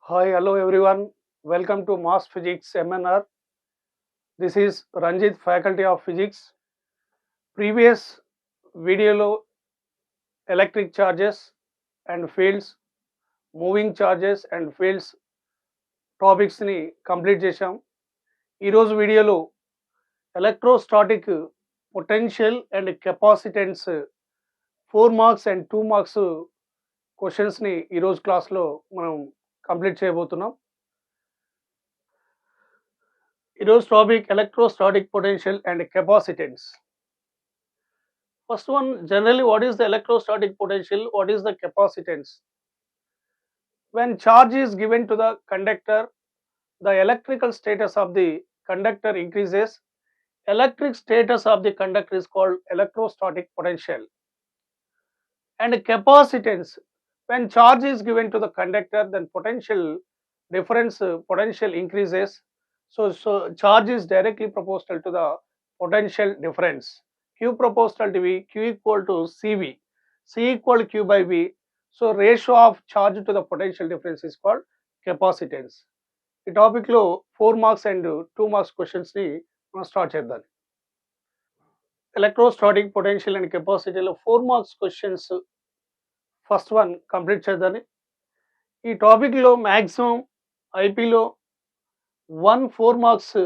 Hi, hello everyone. Welcome to Mass Physics MNR. This is Ranjit, Faculty of Physics. Previous video electric charges and fields, moving charges and fields topics ని complete చేశాం. ఈరోజు వీడియోలో electrostatic potential and capacitance 4 marks and 2 marks క్వశ్చన్స్ని ఈరోజు క్లాస్లో మనం complete చేయబోతున్నాం. ఈరోజు topic electrostatic potential and capacitance. First one, generally what is the electrostatic potential, what is the capacitance? When charge is given to the conductor, the electrical status of the conductor increases. Electric status of the conductor is called electrostatic potential. And capacitance, when charge is given to the conductor, then potential difference potential increases. So charge is directly proportional to the potential difference. Q proportional to V, Q equal to CV, C equal to Q by V. So ratio of charge to the potential difference is called capacitance. ఈ టాపిక్లో 4 marks and 2 marks క్వశ్చన్స్ని మనం start చేద్దాం. Electrostatic potential and కెపాసిటీలో 4 marks questions first one complete చేద్దాం. ఈ టాపిక్లో maximum ఐపీలో 4 marks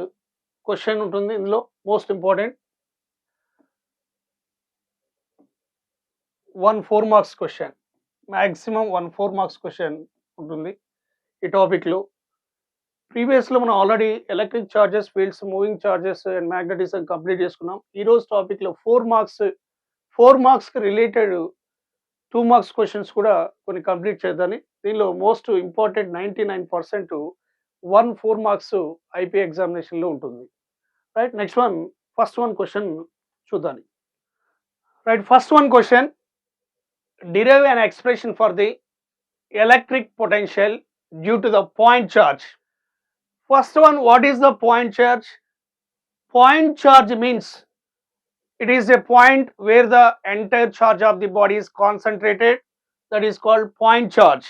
question ఉంటుంది. ఇందులో most important 4 marks question, maximum 4 marks question ఉంటుంది ఈ టాపిక్లో. ప్రీవియస్లో మనం already electric charges, fields, moving charges and magnetism complete చేసుకున్నాం. ఈరోజు టాపిక్లో 4 మార్క్స్కి రిలేటెడ్ 2 మార్క్స్ క్వశ్చన్స్ కూడా కొన్ని కంప్లీట్ చేద్దామని. దీనిలో మోస్ట్ ఇంపార్టెంట్ 99% 4 మార్క్స్ ఐపీ ఎగ్జామినేషన్లో ఉంటుంది. Right, next one, first one question చూద్దాం. Right, first one question, derive an expression for the electric potential due to the point charge. First one, what is the point charge? Point charge means it is a point where the entire charge of the body is concentrated. That is called point charge.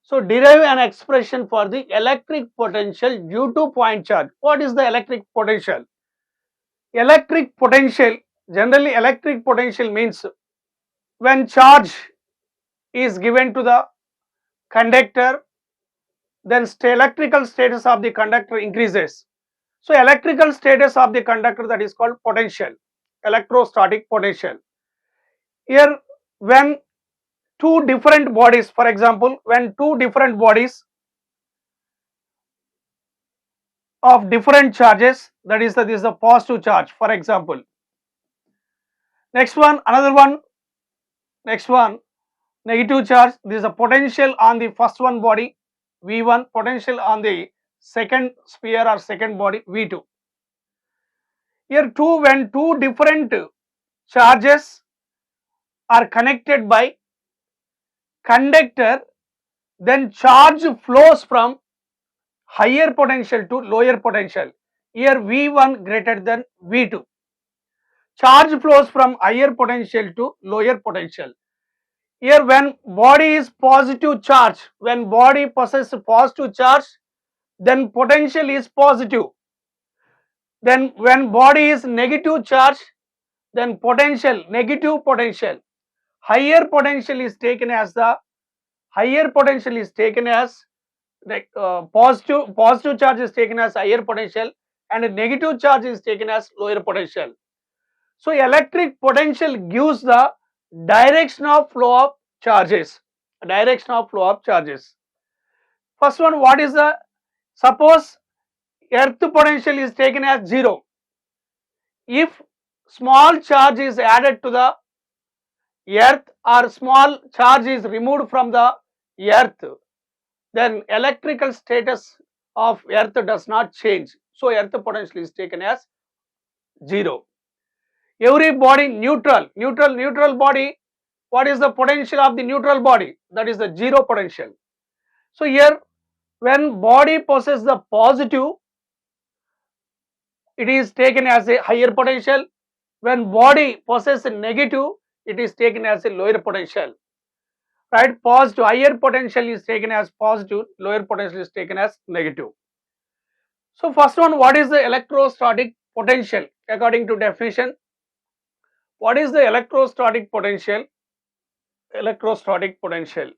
So derive an expression for the electric potential due to point charge. What is the electric potential? Electric potential, generally electric potential means when charge is given to the conductor, then electrical status of the conductor increases. So electrical status of the conductor, that is called potential, electrostatic potential. Here when two different bodies, for example, when two different bodies of different charges, that is this is the positive charge, for example. Next one, another one, next one, negative charge. This is a potential on the first one body V1, potential on the second sphere or second body V2. Here when two different charges are connected by conductor, then charge flows from higher potential to lower potential. Here V1 greater than V2. Charge flows from higher potential to lower potential. Here when body is positive charge, when body possesses positive charge, then potential is positive. Then when body is negative charge, then potential, negative potential. Higher potential is taken as positive charge is taken as higher potential and negative charge is taken as lower potential. So electric potential gives the direction of flow of charges. First one, what is the, suppose earth potential is taken as 0. If small charge is added to the earth or small charge is removed from the earth, then electrical status of earth does not change. So earth potential is taken as 0. Every body neutral body, what is the potential of the neutral body? That is the 0 potential. So here when body possesses the positive, it is taken as a higher potential. When body possesses a negative, it is taken as a lower potential. right? Positive, higher potential is taken as positive, lower potential is taken as negative. So first one, what is the electrostatic potential? According to definition, what is the electrostatic potential? Electrostatic potential.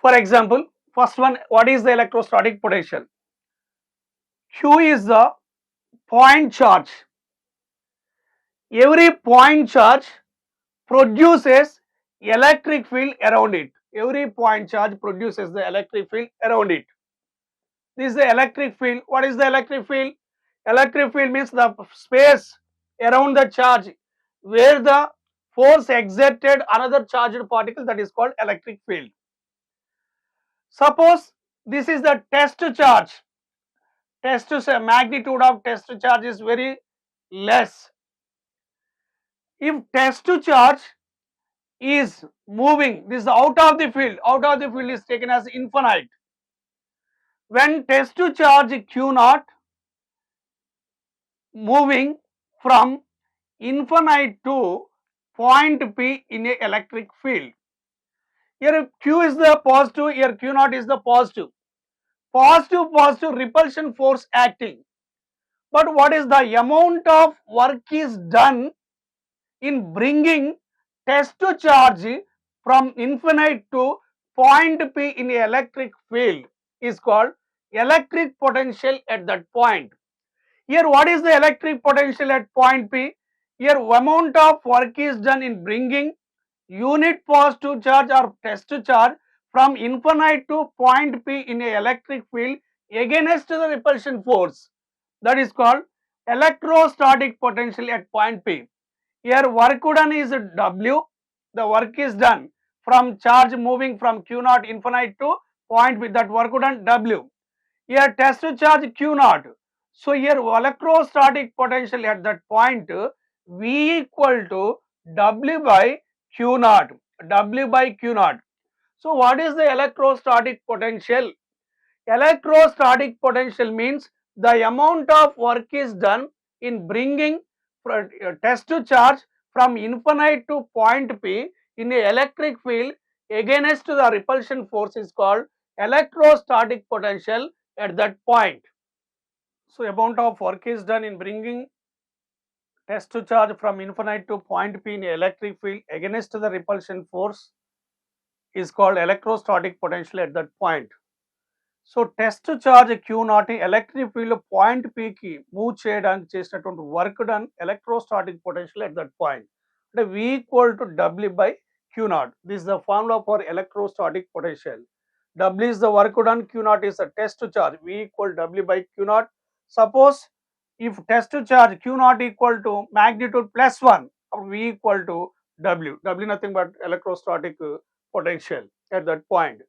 For example, first one, what is the electrostatic potential? Q is the point charge. Every point charge produces electric field around it. Every point charge produces the electric field around it. This is the electric field. What is the electric field? Electric field means the space around the charge where the force exerted another charged particle, that is called electric field. Suppose this is the test charge. Magnitude of test charge is very less. If test charge is moving, this is out of the field. Out of the field is taken as infinite. When test charge Q naught moving from infinite to point P in a electric field. Here Q is the positive, here Q naught is the positive. Positive repulsion force acting. But what is the amount of work is done in bringing test charge from infinite to point P in a electric field is called electric potential at that point. Here what is the electric potential at point P? Here amount of work is done in bringing unit positive charge or test charge from infinite to point P in a electric field against the repulsion force. That is called electrostatic potential at point P. Here work done is W. The work is done from charge moving from Q naught infinite to point P. That work done W. Here test charge Q naught. So here electrostatic potential at that point V equal to W by Q naught. W by Q naught. So what is the electrostatic potential? Electrostatic potential means the amount of work is done in bringing test charge from infinite to point P in a electric field against the repulsion force is called electrostatic potential at that point. So amount of work is done in bringing test charge from infinite to point P in a electric field against the repulsion force is called electrostatic potential at that point. So test charge q not electric field point పీకి move చేయడానికి చేసినటువంటి work done electrostatic potential at that point. అంటే V equal to W by q not. This the formula for electrostatic potential. W is the work done, Q naught is the test charge. V equal W by Q naught. Suppose if test charge Q naught equal to magnitude plus 1, V equal to W. W nothing but electrostatic potential at that point.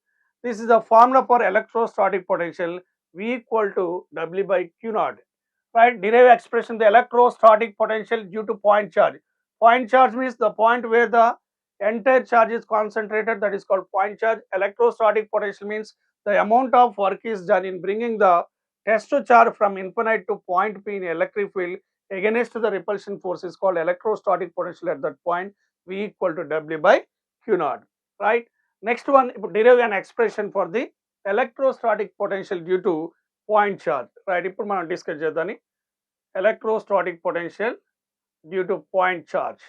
This is the formula for electrostatic potential. V equal to W by Q naught. Right? Derive expression the electrostatic potential due to point charge. Point charge means the point where the entire charge is concentrated, that is called point charge. Electrostatic potential means the amount of work is done in bringing the test charge from infinite to point P in electric field against the repulsion force is called electrostatic potential at that point. V equal to W by Q naught. Right? Next one, derive an expression for the electrostatic potential due to point charge. Right? ఇప్పుడు మనం discuss చేద్దాం electrostatic potential due to point charge.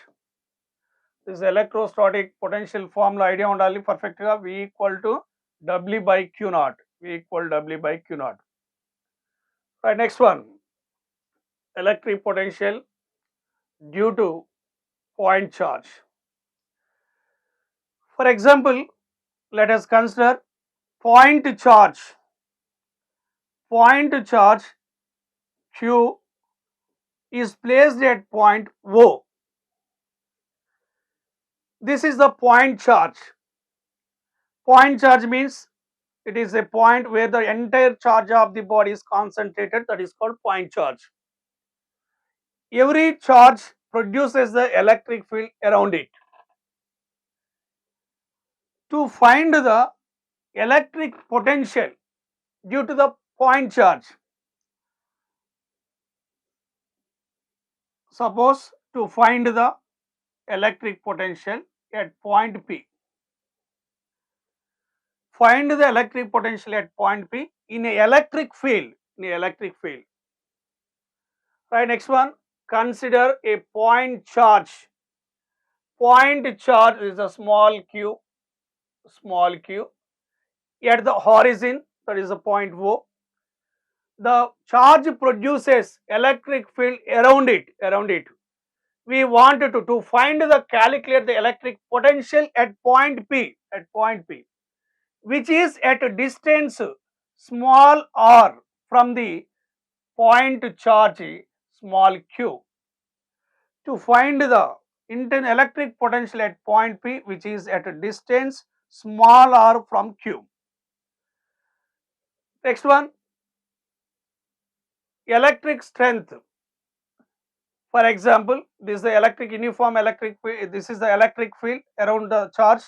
This electrostatic potential formula idea ఉండాలి perfect గా. V equal to W by Q naught. V equal W by Q naught. Right, next one, electric potential due to point charge. For example, let us consider point charge. Point charge Q is placed at point O. This is the point charge. Point charge means it is a point where the entire charge of the body is concentrated, that is called point charge. Every charge produces the electric field around it. To find the electric potential due to the point charge, suppose to find the electric potential at point P, find the electric potential at point P in a electric field. Right, next one, consider a point charge. Point charge is a small q at the horizon, that is the point O. The charge produces electric field around it. We want to find calculate the electric potential at point P, which is at a distance small r from the point charge small q. To find the internal electric potential at point P, which is at a distance small r from q. Next one, electric strength. For example, this is the uniform electric field, this is the electric field around the charge.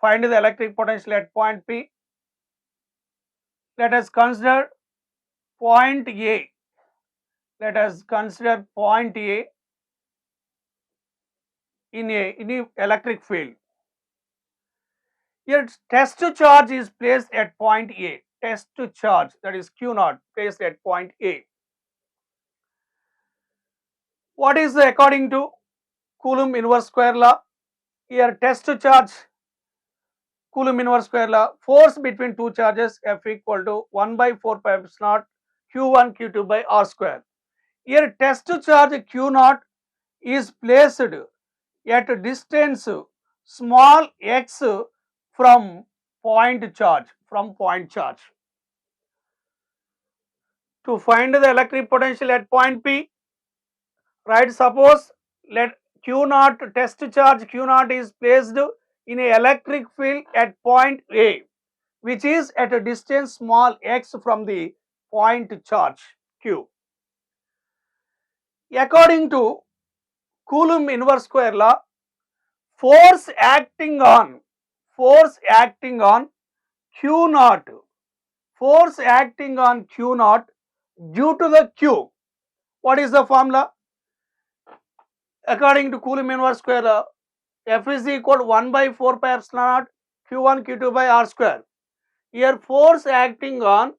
Find the electric potential at point P. Let us consider point A. In a electric field. Here test charge is placed at point A. Test charge, that is Q naught, placed at point A. What is according to Coulomb inverse square law? Here test charge, Coulomb inverse square law, force between two charges F equal to 1 by 4 pi epsilon Q1 Q2 by R square. Here test charge Q naught is placed at a distance small x from point charge. To find the electric potential at point P, right, suppose let Q naught, test charge Q naught is placed in a electric field at point A, which is at a distance small x from the point charge Q. According to Coulomb inverse square law, force acting on Q naught, due to the Q. What is the formula? According to Coulomb inverse square law, F is equal to 1 by 4 pi epsilon naught Q1 Q2 by R square. Here force acting on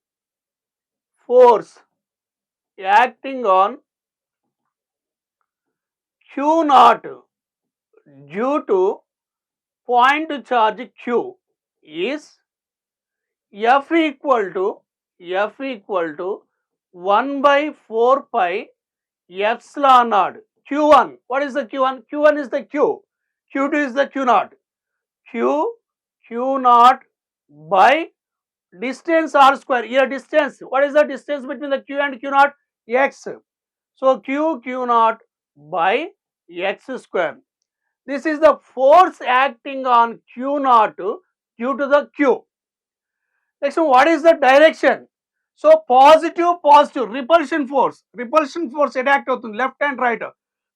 Q naught due to point charge Q is F equal to 1 by 4 pi epsilon naught Q1. What is the Q1? Q1 is the Q. Q2 is the Q naught. Q naught by distance R square. Here distance. What is the distance between the Q and Q naught? X. So Q naught by x square. This is the force acting on Q naught due to the Q. Next one, what is the direction? So positive repulsion force attack avutundi left and right.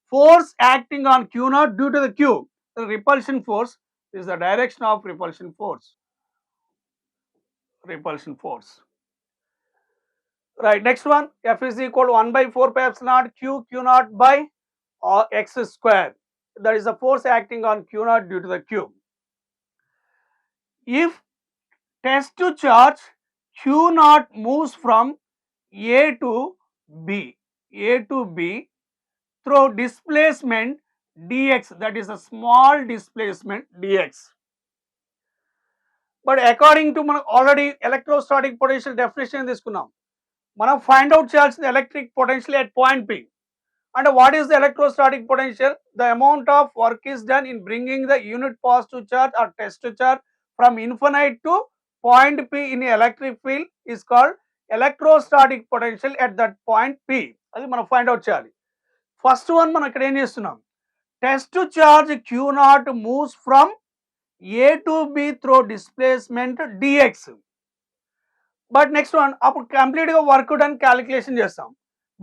Force acting on Q naught due to the Q. The repulsion force is the direction of repulsion force. Right, next one, F is equal to 1 by 4 pi epsilon Q naught by x square. That is the force acting on Q naught due to the Q. If test charge Q naught moves from A to B through displacement dx, that is a small displacement dx. But according to మనం already electrostatic potential definition తీసుకున్నాం, మనం find out చేయాల్సిన electric potential at point P. And what is the electrostatic potential? The amount of work is done in bringing the unit positive charge or test charge from infinite to point P in electric field is called electrostatic potential at that point P. అది మనం find out చేయాలి. First one మనం ఇక్కడ ఏం చేస్తున్నాం, test charge Q naught moves from A to B through displacement dx. But next one అప్పుడు complete గా work done calculation చేస్తాం.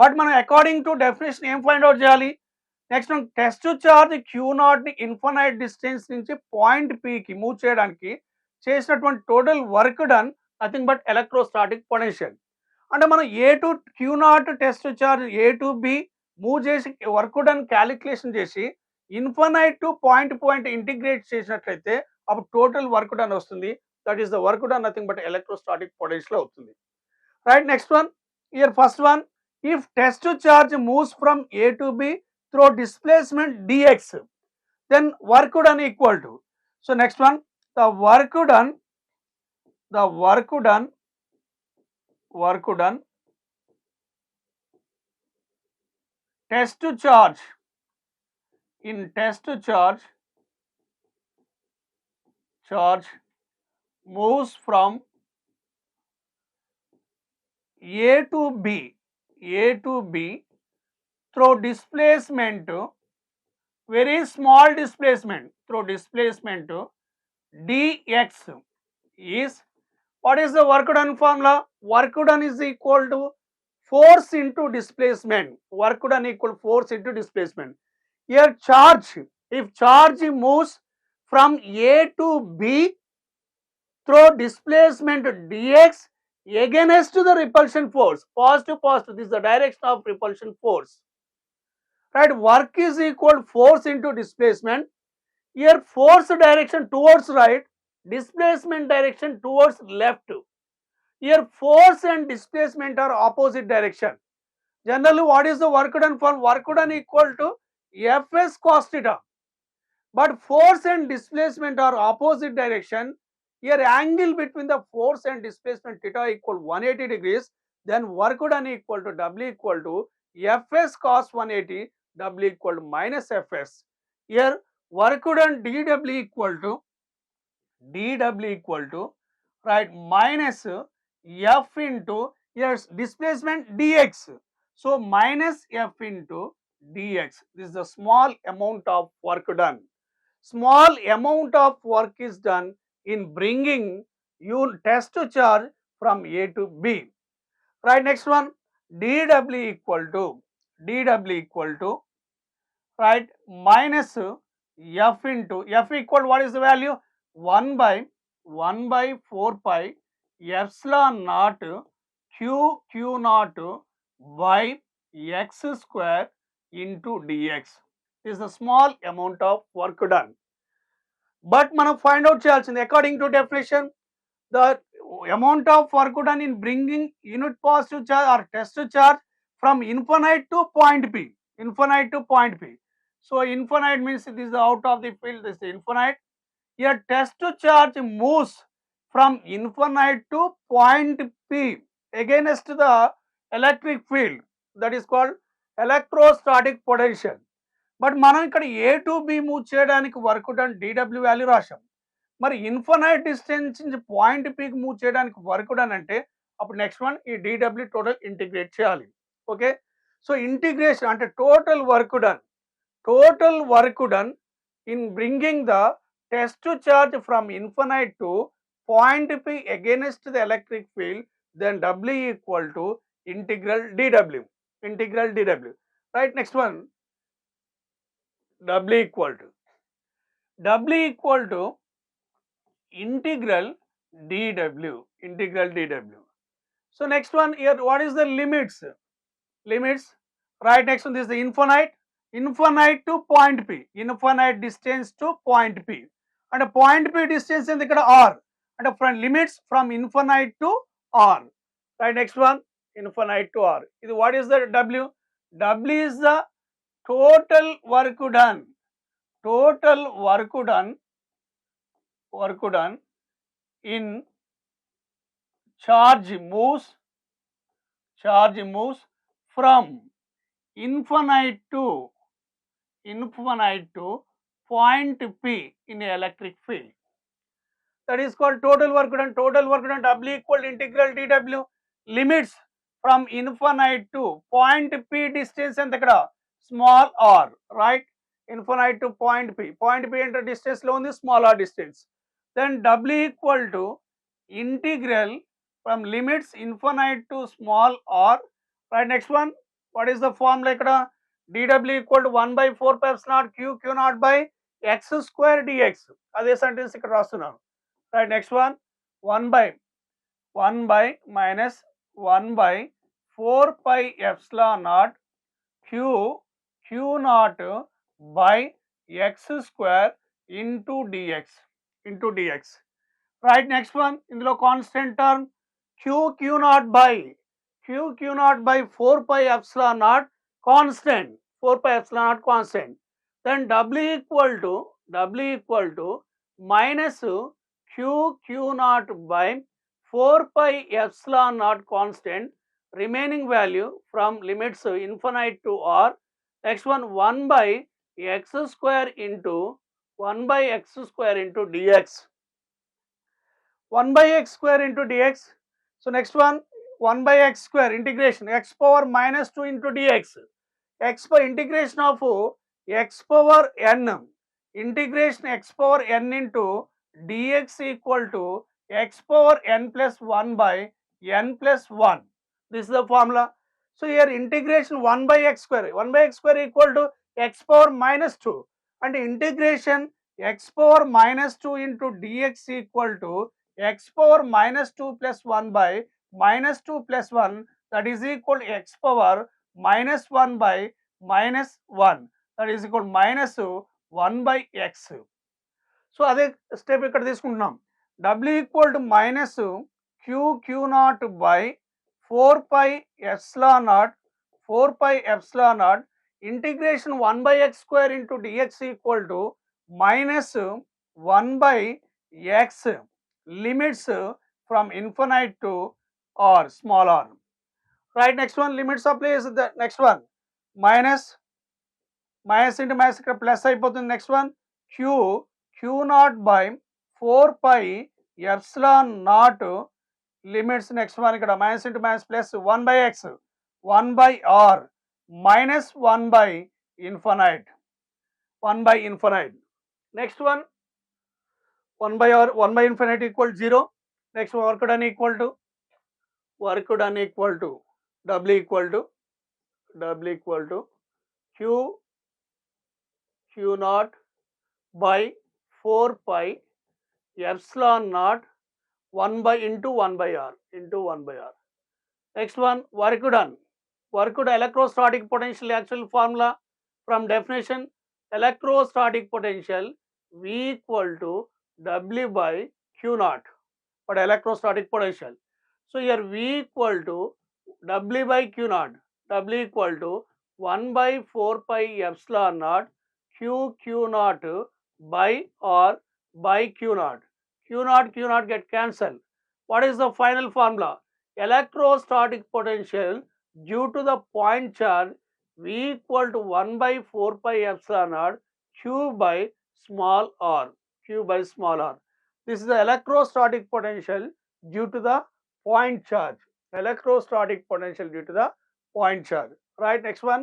బట్ మనం అకార్డింగ్ టు డెఫినేషన్ ఏం ఫైండ్ అవుట్ చేయాలి, నెక్స్ట్ మనం టెస్ట్ చార్జ్ Q naught ని ఇన్ఫైనైట్ డిస్టెన్స్ నుంచి point P కి మూవ్ చేయడానికి చేసినటువంటి total work done nothing but electrostatic potential. అంటే మనం A to Q naught test charge A to B move చేసి వర్క్ డన్ క్యాలిక్యులేషన్ చేసి ఇన్ఫైనైట్ టు పాయింట్ ఇంటిగ్రేట్ చేసినట్లయితే అప్పుడు టోటల్ వర్క్ డన్ వస్తుంది. That is the work done nothing but electrostatic potential అవుతుంది. Right, next one here first one, if test charge moves from A to B through displacement dx, then work done equal to, so next one, the work done test charge, in test charge moves from A to B through displacement, very small displacement, through displacement dx is, what is the work done formula? Work done is equal to force into displacement. Work done equal force into displacement. Here charge, if charge moves from A to B through displacement dx against the repulsion force, positive, this is the direction of repulsion force. Right, work is equal force into displacement. Here force direction towards right, displacement direction towards left. Here force and displacement are opposite direction. Generally, what is the work done for? Work done equal to Fs cos theta. But force and displacement are opposite direction. Here angle between the force and displacement theta equal 180 degrees. Then work done equal to W equal to Fs cos 180, W equal to minus Fs. Here work done dW equal to right minus F into, here displacement dx, so minus F into dx. This is the small amount of work done. Small amount of work is done in bringing test charge from A to B. Right, next one, dW equal to right minus F into, F equal, what is the value? 1 by 4 pi epsilon naught q naught by x square into dx. This is the small amount of work done. But మనం find out చేయాల్సింది, according to definition, the amount of work done in bringing unit positive charge or test charge from infinite to point P. So infinite means this is out of the field, this is infinite. Here test charge moves from infinite to point P against the electric field, that is called electrostatic potential. But మనం ఇక్కడ A to B move చేయడానికి work done dW value రాశాం. మరి infinite distance నుంచి point Pకి move చేయడానికి work done అంటే అప్పుడు నెక్స్ట్ వన్ ఈ dW టోటల్ ఇంటిగ్రేట్ చేయాలి. ఓకే, సో ఇంటిగ్రేషన్ అంటే total work done in bringing the test charge from infinite to point P against the electric field, then W equal to integral dW. Right, next one, W equal to integral dW. So next one here, what is the limits? Right, next one, this is the infinite to point P, infinite distance to point P, and point P distance is ikkada R, and from limits from infinite to R. Right, next one, infinite to R. What is the W? W is the total work done in charge moves from infinite to point P in the electric field. That is called total work done. W equal to integral dW. Limits from infinite to point P distance and the small r, right? Infinite to point P enter distance lo undi, small r distance. Then W equal to integral from limits infinite to small r. Right, next one, what is the formula ikkada? dW equal to 1 by 4 pi epsilon q naught by x square dx. అదే sentence ఇక్కడ రాస్తున్నాను. Right, next one, 1 by minus 1 by 4 pi epsilon naught q naught by x square into dx. Right. Next one, ఇందులో constant term q not by four pi epsilon naught constant, then w equal to minus q not by four pi epsilon naught constant, remaining value from limits infinite to R. Next one, 1 by x square into dx. 1 by x square into dx. So next one, 1 by x square integration x power minus 2 into dx. Integration of x power n, integration x power n into dx equal to x power n plus 1 by n plus 1. This is the formula. So here integration 1 by x square equal to x power minus 2, and integration x power minus 2 into dx equal to x power minus 2 plus 1 by minus 2 plus 1, that is equal to x power minus 1 by minus 1, that is equal to minus 1 by x. So అదే step ఇక్కడ తీసుకుంటున్నాం. w equal to minus q not by 4 pi epsilon not integration 1 by x square into dx equal to minus 1 by x, limits from infinite to r, small r. Right, next one, limits apply is the next one, minus into minus ఇక్కడ plus అయిపోతుంది. Next one, q not by 4 pi epsilon naught limits. Next one ఇక్కడ minus into minus plus 1 by x, 1 by r, minus 1 by infinite. Next one, 1 by r, 1 by infinite equal 0. Next one, work done equal to w equal to q naught by 4 pi epsilon naught 1 by into 1 by r. Next one, work done electrostatic potential, actual formula from definition, electrostatic potential V equal to W by Q naught for electrostatic potential. So here V equal to W by Q naught, W equal to 1 by 4 pi epsilon naught Q naught by R by Q naught. Q naught get cancelled. What is the final formula? Electrostatic potential due to the point charge V equal to 1 by 4 pi epsilon naught Q by small r. This is the electrostatic potential due to the point charge. Right, next one,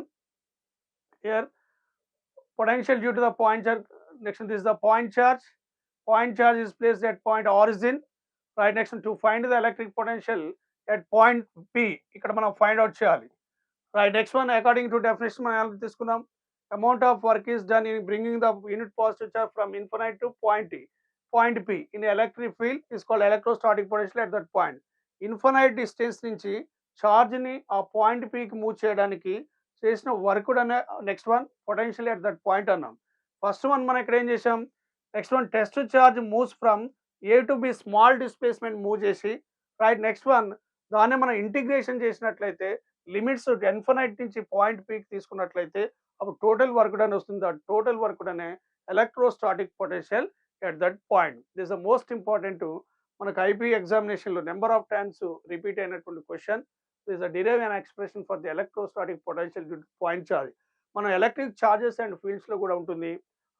here potential due to the point charge. Next one, this is the point charge. Point charge is placed at point origin. Right, next one, to find the electric potential at point P, ఇక్కడ మనం find out చేయాలి. Right, next one, according to definition మనం ఎలా తీసుకున్నాం, amount of work is done in bringing the unit positive charge from infinite to point P in electric field is called electrostatic potential at that point. Infinite distance నుంచి charge ని ఆ point Pకి move చేయడానికి చేసిన work అనే next one potential at that point అన్నాం. First one మనం ఇక్కడ ఏం చేసాం, next one test charge moves from A to B, small displacement move చేసి. రైట్, నెక్స్ట్ వన్ దాన్ని మనం ఇంటిగ్రేషన్ చేసినట్లయితే లిమిట్స్ ఇన్ఫినైట్ నుంచి పాయింట్ పీకి తీసుకున్నట్లయితే అప్పుడు టోటల్ వర్క్ డన్ వస్తుంది. ఆ total work done electrostatic potential at that point. This the most important, మనకు ఐపీ ఎగ్జామినేషన్లో నెంబర్ ఆఫ్ టైమ్స్ రిపీట్ అయినటువంటి question. This the derive and expression for the electrostatic potential due to point charge. మన electric charges and ఫీల్డ్స్లో కూడా ఉంటుంది.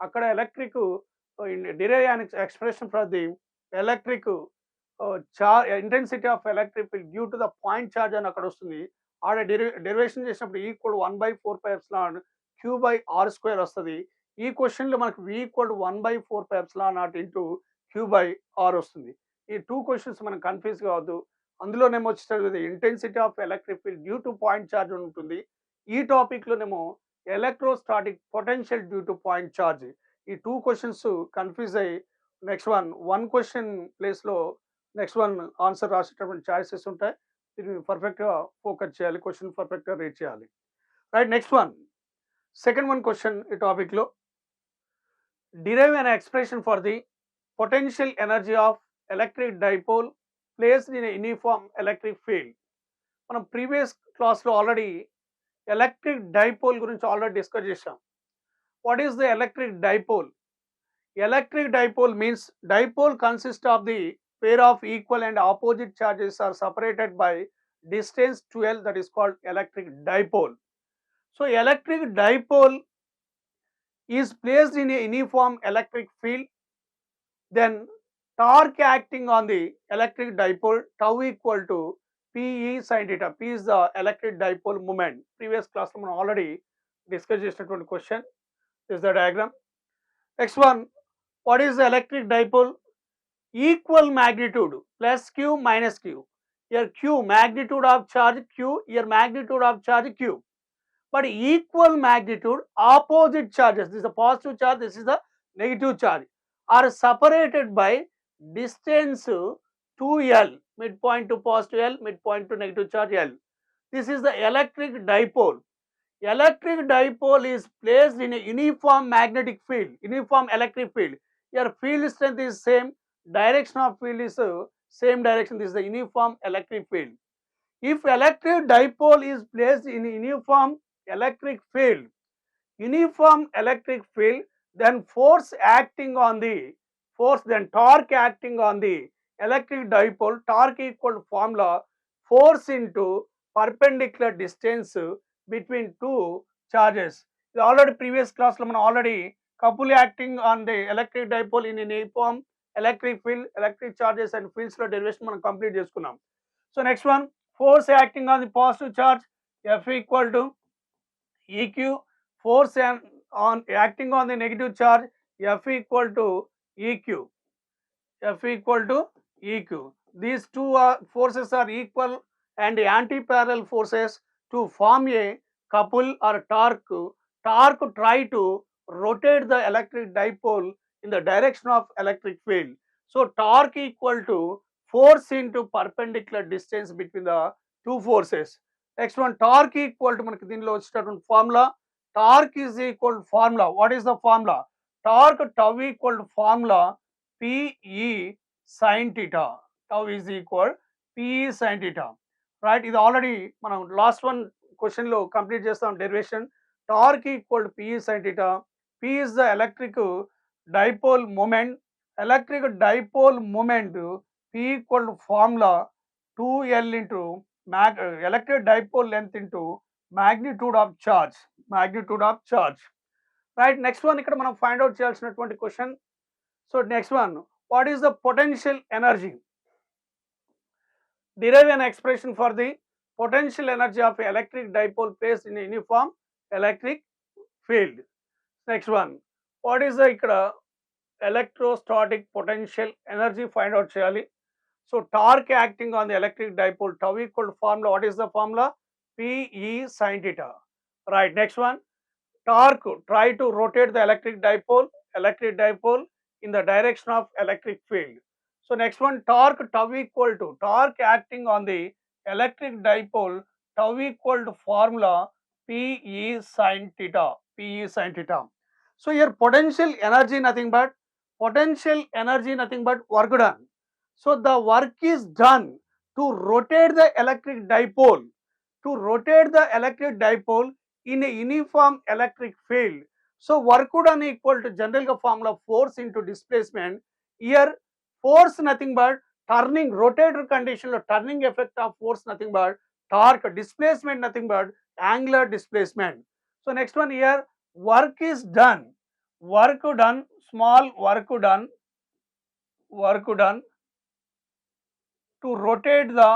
అక్కడ electric derive and expression for the electric intensity of electric field due to the point charge అని అక్కడ వస్తుంది. ఆడ derivation చేసినప్పుడు equal 1 by 4 pi epsilon Q by R square వస్తుంది. ఈ క్వశ్చన్లో మనకు V equal 1 by 4 pi epsilon naught into Q by R వస్తుంది. ఈ టూ క్వశ్చన్స్ మనం కన్ఫ్యూజ్ కావద్దు. అందులోనేమో వచ్చేటది intensity of electric field due to point charge ఉంటుంది. ఈ టాపిక్లోనేమో electrostatic potential due to point charge. ఈ టూ క్వశ్చన్స్ కన్ఫ్యూజ్ అయ్యి నెక్స్ట్ వన్ క్వశ్చన్ ప్లేస్లో నెక్స్ట్ వన్ ఆన్సర్ రాసేటటువంటి ఛాయిసెస్ ఉంటాయి. దీన్ని పర్ఫెక్ట్గా ఫోకస్ చేయాలి, క్వశ్చన్ పర్ఫెక్ట్గా రీడ్ చేయాలి. రైట్, next one, second one question ఈ టాపిక్లో, derive an expression for the potential energy of electric dipole placed in a uniform electric field. మనం ప్రీవియస్ క్లాస్లో ఆల్రెడీ ఎలక్ట్రిక్ డైపోల్ గురించి ఆల్రెడీ డిస్కస్ చేసాం. What is the electric dipole? Electric dipole means dipole consists of the pair of equal and opposite charges are separated by distance 12, that is called electric dipole. So electric dipole is placed in a uniform electric field, then torque acting on the electric dipole tau equal to PE sin theta. P is the electric dipole moment. Previous class lo మనం already discuss చేసినటువంటి question. This is the diagram. Next one, what is the electric dipole? Equal magnitude plus q minus q. Here q magnitude of charge q, here magnitude of charge q. But equal magnitude opposite charges, this is the positive charge, this is the negative charge, are separated by distance 2l, midpoint to positive L, midpoint to negative charge L. This is the electric dipole. Electric dipole is placed in a uniform magnetic field, uniform electric field. Here field strength is same, direction of field is same direction. This is the uniform electric field. If electric dipole is placed in uniform electric field, then force acting on the then torque acting on the electric dipole, torque equal to formula force into perpendicular distance between two charges. ఇది already previous క్లాస్లో మనం already couple acting on the electric dipole in a uniform electric field, electric charges and fields లో derivation మనం complete చేసుకున్నాం. So next one, force acting on the positive charge F equal to EQ, force on acting on the negative charge F equal to EQ. F equal to EQ. These two forces are equal and anti-parallel forces to form a couple or torque. Torque try to rotate the electric dipole in the direction of electric field. So torque equal to force into perpendicular distance between the two forces. Next one, torque equal to మనకి దీనిలో వచ్చేటటువంటి formula, torque is equal to formula. What is the formula? Torque tau equal to formula PE sin theta. Tau is equal PE sin theta. Right? ఇది already మనం last one క్వశ్చన్లో complete చేస్తాం derivation. Torque equal to PE sin theta. P is the electric dipole moment. Electric dipole moment P equal to formula 2L into electric dipole length into magnitude of charge. Magnitude of charge. Right? Next one ఇక్కడ మనం find out చేయాల్సినటువంటి question. So next one, what is the potential energy? Derive an expression for the potential energy of electric dipole placed in a uniform electric field. Next one, what is the ఇక్కడ electrostatic potential energy find out చేయాలి. So torque acting on the electric dipole tau equal to formula, what is the formula? PE sin theta. Right. Next one, torque try to rotate the electric dipole in the direction of electric field. So next one, torque tau equal to torque acting on the electric dipole tau equal to formula PE sin theta. PE sin theta. So here potential energy nothing but work done. So the work is done to rotate the electric dipole in a uniform electric field. So work done equal to general formula force into displacement. Here force nothing but turning, rotator condition lo turning effect of force nothing but torque, displacement nothing but angular displacement. So next one, here work is done, small work done to rotate the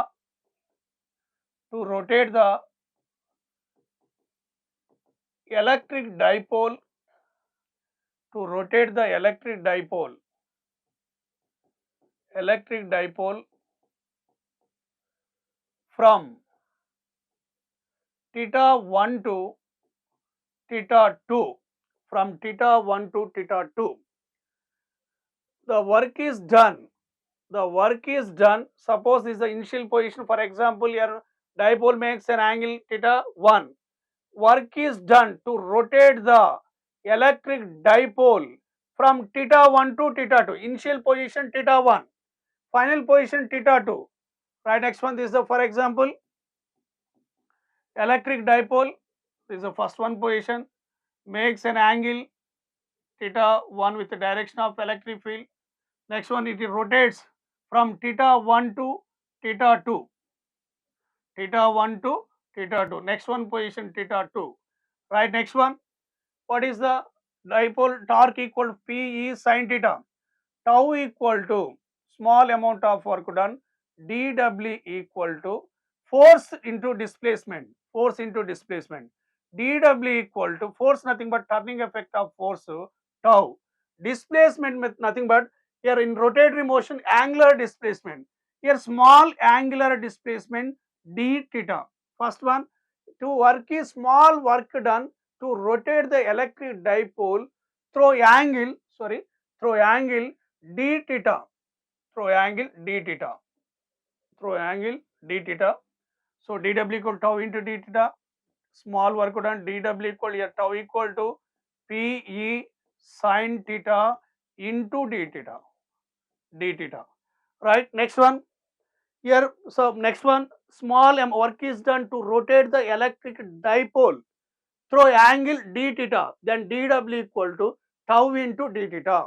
electric dipole from theta 1 to theta 2. From theta 1 to theta 2. The work is done. Suppose this is the initial position. For example, your dipole makes an angle theta 1. Work is done to rotate the electric dipole from theta 1 to theta 2. Initial position theta 1. final position theta 2. Right, next one, this is the, for example, electric dipole. This is the first one position, makes an angle theta 1 with the direction of electric field. Next one, it rotates from theta 1 to theta 2. Theta 1 to theta 2. Next one position theta 2. Right, next one, what is the dipole torque equal to P E sin theta? Tau equal to small amount of work done, dW equal to force into displacement. Force into displacement. dW equal to force, nothing but turning effect of force, tau. Displacement with nothing but, here in rotatory motion, angular displacement. Here small angular displacement d theta. First one, to work is small work done to rotate the electric dipole through angle d theta, through angle d theta, through angle d theta. So dw equal tau into d theta, small work done, dw equal, here tau equal to Pe sin theta into d theta, d theta. Right, next one, here, so next one, small work is done to rotate the electric dipole through angle d theta, then dw equal to tau into d theta.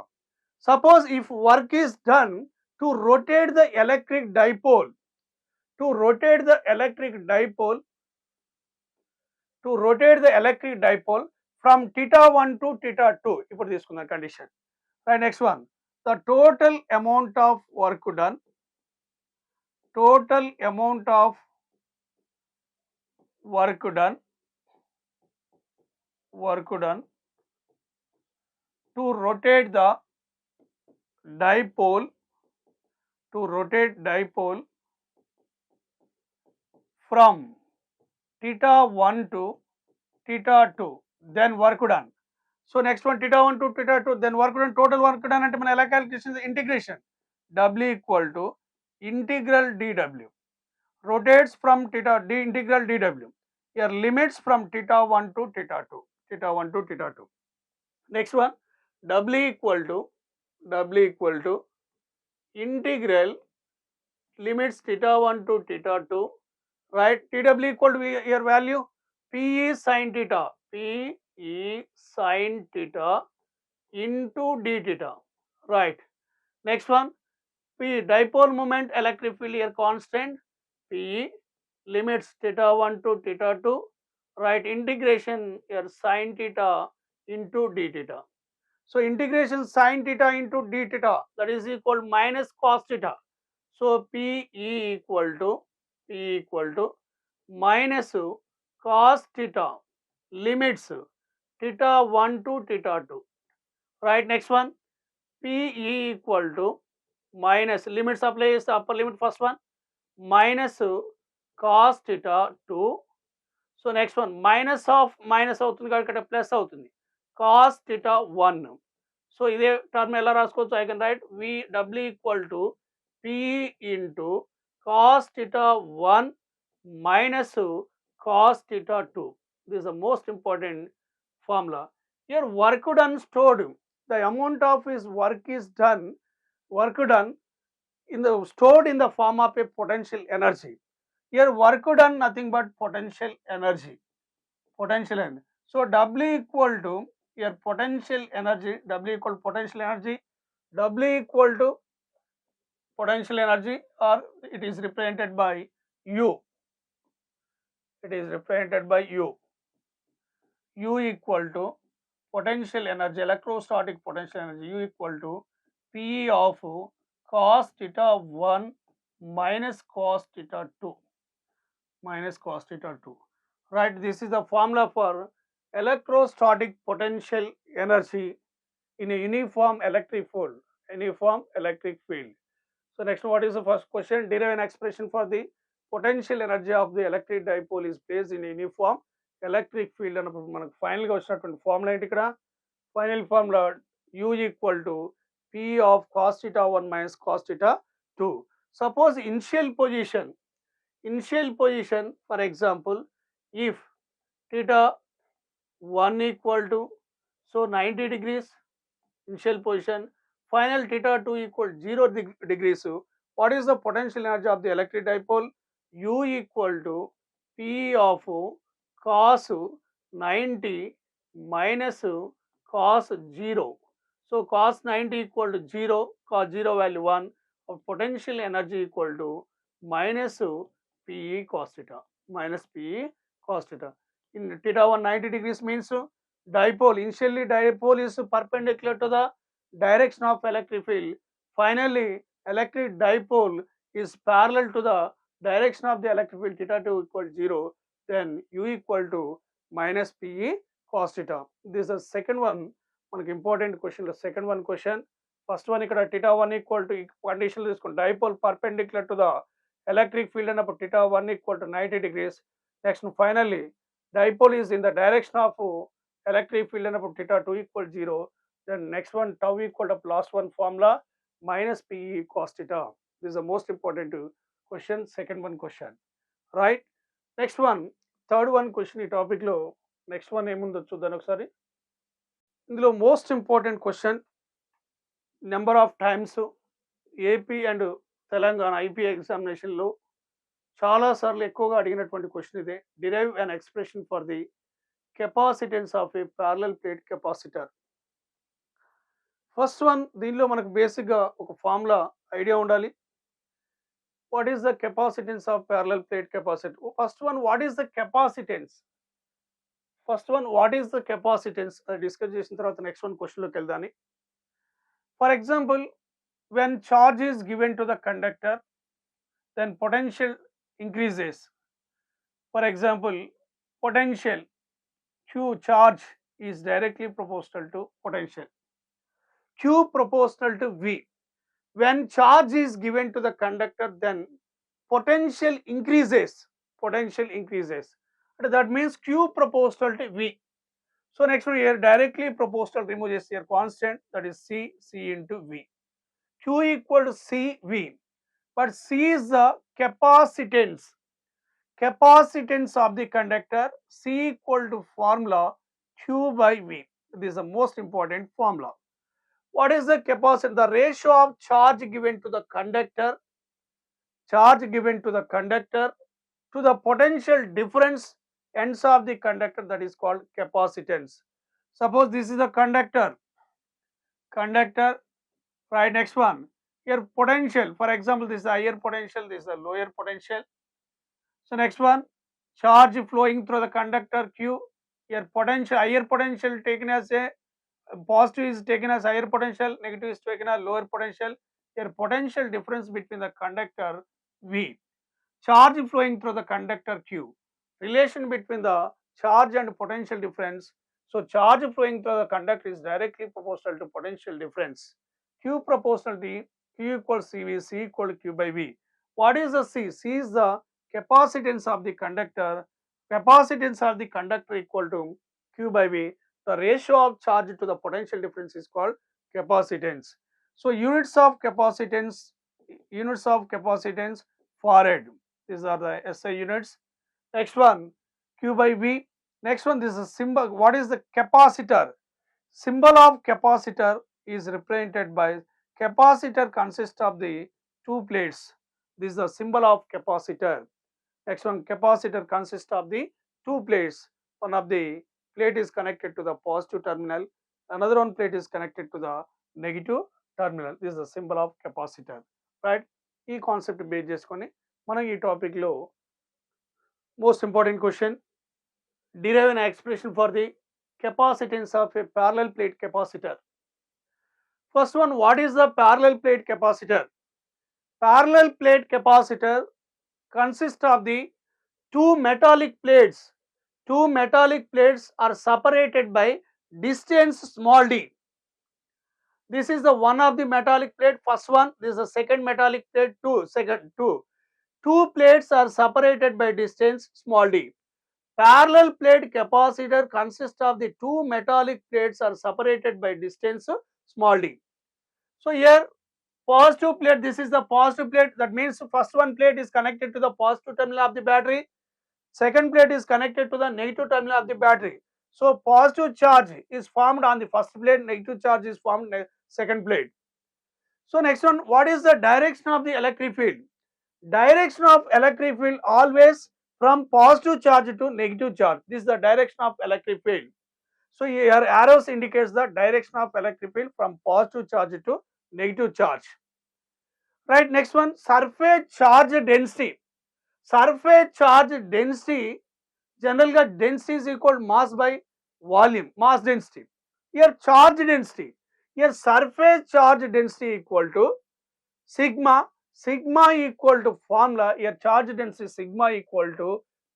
Suppose if work is done to rotate the electric dipole, to rotate the electric dipole, to rotate the electric dipole from theta 1 to theta 2, ఇప్పుడు తీసుకున్న condition. Right, next one, the total amount of work done, total amount of work done to rotate the dipole, to rotate dipole from theta 1 to theta 2, then work done. So next one, theta 1 to theta 2, then work done, total work done అంటే మనం ఎలా calculation, integration, W equal to integral dW, rotates from theta, d integral dW, here limits from theta 1 to theta 2, theta 1 to theta 2. Next one, W equal to integral limits theta 1 to theta 2, right, TW equal to your value Pe sin theta, Pe sin theta into d theta, right. Next one, P dipole moment electric field here constant, Pe limits theta 1 to theta 2, right, integration here sin theta into d theta. So integration sin theta into d theta, that is equal minus cos theta. So Pe equal to minus cos theta limits theta 1 to theta 2, right. Next one, Pe equal to minus, limits apply is the upper limit, first one, minus cos theta 2. So next one, minus of minus అవుతుంది కాబట్టి plus అవుతుంది, cos theta 1. So ఇదే term ఎలా రాసుకోవచ్చు, I can write W equal to P into cos theta 1 minus cos theta 2. This is the most important formula. Here work done stored, the amount of his work is done, work done in the stored in the form of a potential energy. Here work done nothing but potential energy, potential energy. So W equal to, here potential energy, W equal to potential energy, W equal to potential energy, or it is represented by U, it is represented by U. U equal to potential energy, electrostatic potential energy, U equal to P of cos theta 1 minus cos theta 2, minus cos theta 2, right. This is the formula for electrostatic potential energy in a uniform electric field, uniform electric field. So next, what is the first question, derive an expression for the potential energy of the electric dipole is placed in a uniform electric field అన్నప్పుడు మనకు final గా వచ్చినటువంటి formula ఏంటి, ఇక్కడ final formula U equal to P of cos theta 1 minus cos theta 2. Suppose initial position, for example, if theta 1 equal to, so 90 degrees initial position, final theta 2 equal 0 degrees, What is the potential energy of the electric dipole? U equal to P of cos 90 minus cos 0. So cos 90 equal to 0, cos 0 value 1, of potential energy equal to minus Pe cos theta, minus Pe cos theta. In theta 190 degrees means dipole, initially dipole is perpendicular to the direction of electric field. Finally, electric dipole is parallel to the direction of the electric field, theta 2 equal to 0, then U equal to minus Pe cos theta. This is the second one, మనకి important question. Second one question. First one ఇక్కడ theta 1 equal to condition తీసుకుని dipole perpendicular to the electric field అన్నప్పుడు theta 1 equal to 90 degrees. Next finally dipole is in the direction of electric field అన్నప్పుడు theta 2 equal to 0. Then next one tau equal to last one formula minus Pe cos theta. This is the most important question, second one question, right? Next one, third one question. ఈ topic లో next one ఏముందో చూద్దాం ఒకసారి. ఇందులో most important question, number of times AP and Telangana IP ఎగ్జామినేషన్లో చాలాసార్లు ఎక్కువగా అడిగినటువంటి క్వశ్చన్ ఇదే. Derive an expression for the capacitance of a parallel plate capacitor. First one, దీనిలో మనకు బేసిక్గా ఒక ఫార్ములా ఐడియా ఉండాలి. What is the capacitance of parallel plate capacitor? First one, what is the capacitance? First one, what is the capacitance అది discuss చేసిన తర్వాత next one క్వశ్చన్లోకి వెళ్దాని. For example, when charge is given to the conductor, then potential increases. For example, potential Q charge is directly proportional to potential Q proportional to V. When charge is given to the conductor, then potential increases. Potential increases. That means Q proportional to V. So next one here, directly proportional, remove this here constant, that is C into V. Q equal to CV. But C is the capacitance. Capacitance of the conductor, C equal to formula Q by V. This is the most important formula. What is the capacitance? The ratio of charge given to the conductor, charge given to the conductor to the potential difference ends of the conductor, that is called capacitance. Suppose this is the conductor, right? Next one, here potential, for example, this is the higher potential, this is the lower potential. So next one, charge flowing through the conductor Q, here potential, higher potential taken as a positive is taken as higher potential, negative is taken as lower potential. Here potential difference between the conductor V, charge flowing through the conductor Q, relation between the charge and potential difference. So charge flowing through the conductor is directly proportional to potential difference. Q proportional to Q equals CV, C equal to Q by V. What is the C? C is the capacitance of the conductor. Capacitance of the conductor equal to Q by V. The ratio of charge to the potential difference is called capacitance. So units of capacitance, farad. These are the SI units. Next one, Q by V. Next one, this is a symbol. What is the capacitor? Symbol of capacitor is represented by, capacitor consists of the two plates. This is the symbol of capacitor. Next one, capacitor consists of the two plates. One of the plate is connected to the positive terminal, another one plate is connected to the negative terminal. This is the symbol of capacitor, right? ఈ concept base చేసుకొని మనం ఈ topic లో most important question, derive an expression for the capacitance of a parallel plate capacitor. First one, what is the parallel plate capacitor? Parallel plate capacitor consists of the two metallic plates. Two metallic plates are separated by distance small d. This is the one of the metallic plate, first one. This is the second metallic plate, two. Two plates are separated by distance small d. Parallel plate capacitor consists of the two metallic plates are separated by distance small d. So here positive plate, this is the positive plate, that means first one plate is connected to the positive terminal of the battery, second plate is connected to the negative terminal of the battery. So positive charge is formed on the first plate, negative charge is formed on the second plate. So next one, what is the direction of the electric field? Direction of electric field always from positive charge to negative charge. This is the direction of electric field. So here arrows indicates the direction of electric field from positive charge to negative charge. Right, next one, surface charge density. Surface charge density, generally density is equal to mass by volume, mass density. Here charge density, here surface charge density equal to sigma, sigma equal to formula, here charge density sigma equal to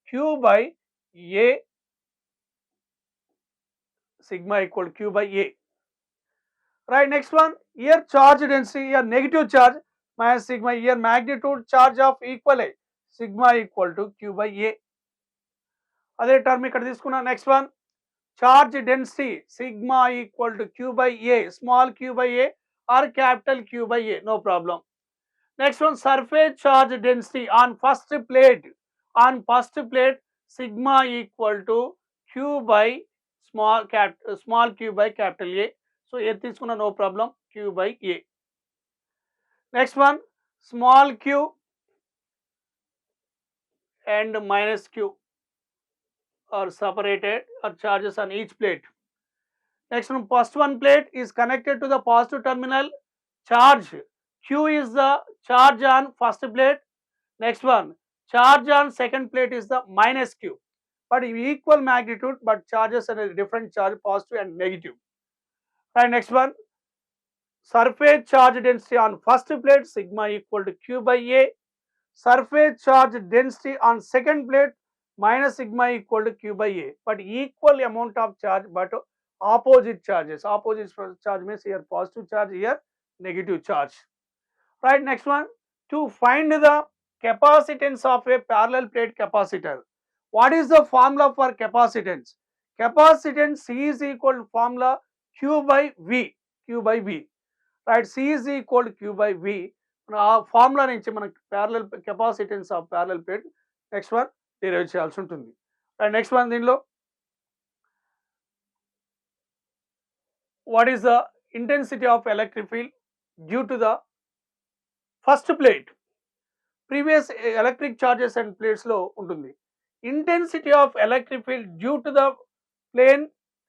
Q by A, sigma equal to Q by A. Right, next one, here charge density, here negative charge minus sigma, here magnitude charge of equivalent, sigma equal to Q by A. అదే term ఇక్కడ తీసుకున్నా. Next one, charge density sigma equal to Q by A, small q by A or capital Q by A, no problem. Next one, surface charge density on first plate, sigma equal to Q by small q by capital A. So A తీసుకున్నా, no problem, Q by A. Next one, small q and minus q are separated or charges on each plate. Next one, first one plate is connected to the positive terminal, charge Q is the charge on first plate. Next one, charge on second plate is the minus Q, but equal magnitude, but charges are a different charge, positive and negative. Right, next one, surface charge density on first plate sigma equal to Q by A, surface charge density on second plate minus sigma equal to Q by A, but equal amount of charge but opposite charges. Opposite charge means here positive charge, here negative charge. Right, next one, to find the capacitance of a parallel plate capacitor. What is the formula for capacitance? Capacitance C is equal to formula Q by V, Q by V. Right, C is equal to Q by V. ఆ formula నుంచి మనకి parallel capacitance of parallel plate next one derive చేయాల్సి ఉంటుంది. And next one, దీనిలో what is the intensity of electric field due to the first plate. Previous electric charges and plates లో ఉంటుంది. Intensity of electric field due to the plane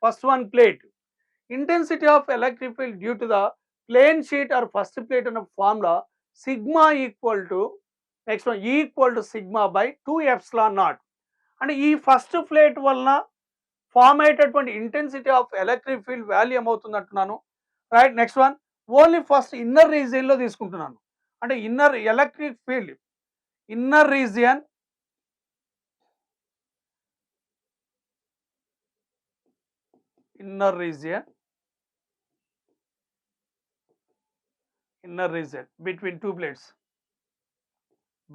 first one plate, intensity of electric field due to the plane sheet or first plate అన్న formula sigma equal to next one equal to sigma by 2 epsilon not. అంటే ఈ first plate వలన form అయ్యేటటువంటి intensity of electric field value ఏమవుతుంది అంటున్నాను. Right, next one, only first inner region లో తీసుకుంటున్నాను. అంటే inner electric field inner region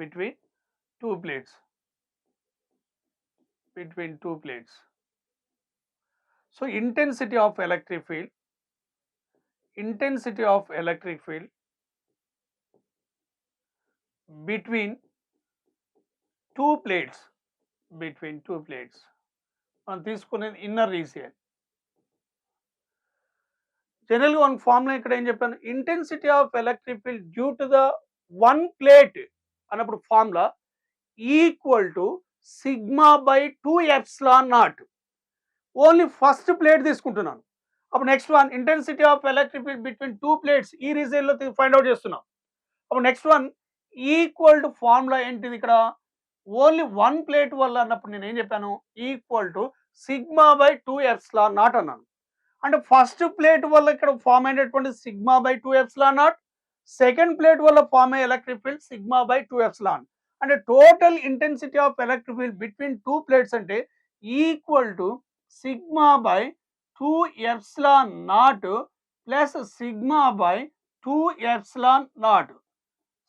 between two plates, between two plates. So intensity of electric field between two plates మనం తీసుకునేది inner region. General గా one formula ఇక్కడ ఏం చెప్పాను, intensity of electric field due to the one plate అన్నప్పుడు formula equal to sigma by 2 epsilon naught. Only first plate తీసుకుంటున్నాను. అప్పుడు next one, intensity of electric field between two plates ఈ region లో find out చేస్తున్నాం. అప్పుడు next one equal to formula ఏంటిది, ఇక్కడ only one plate వల్ల అన్నప్పుడు నేను ఏం చెప్పాను, equal to sigma by 2 epsilon naught అన్నాను. అంటే ఫస్ట్ ప్లేట్ వల్ల ఇక్కడ ఫామ్ అయినటువంటి sigma by 2 epsilon naught, second plate వల్ల ఫామ్ అయ్యే electric field sigma by 2 epsilon. అంటే total intensity of electric field between two plates అంటే equal to sigma by 2 epsilon naught plus sigma by 2 epsilon naught,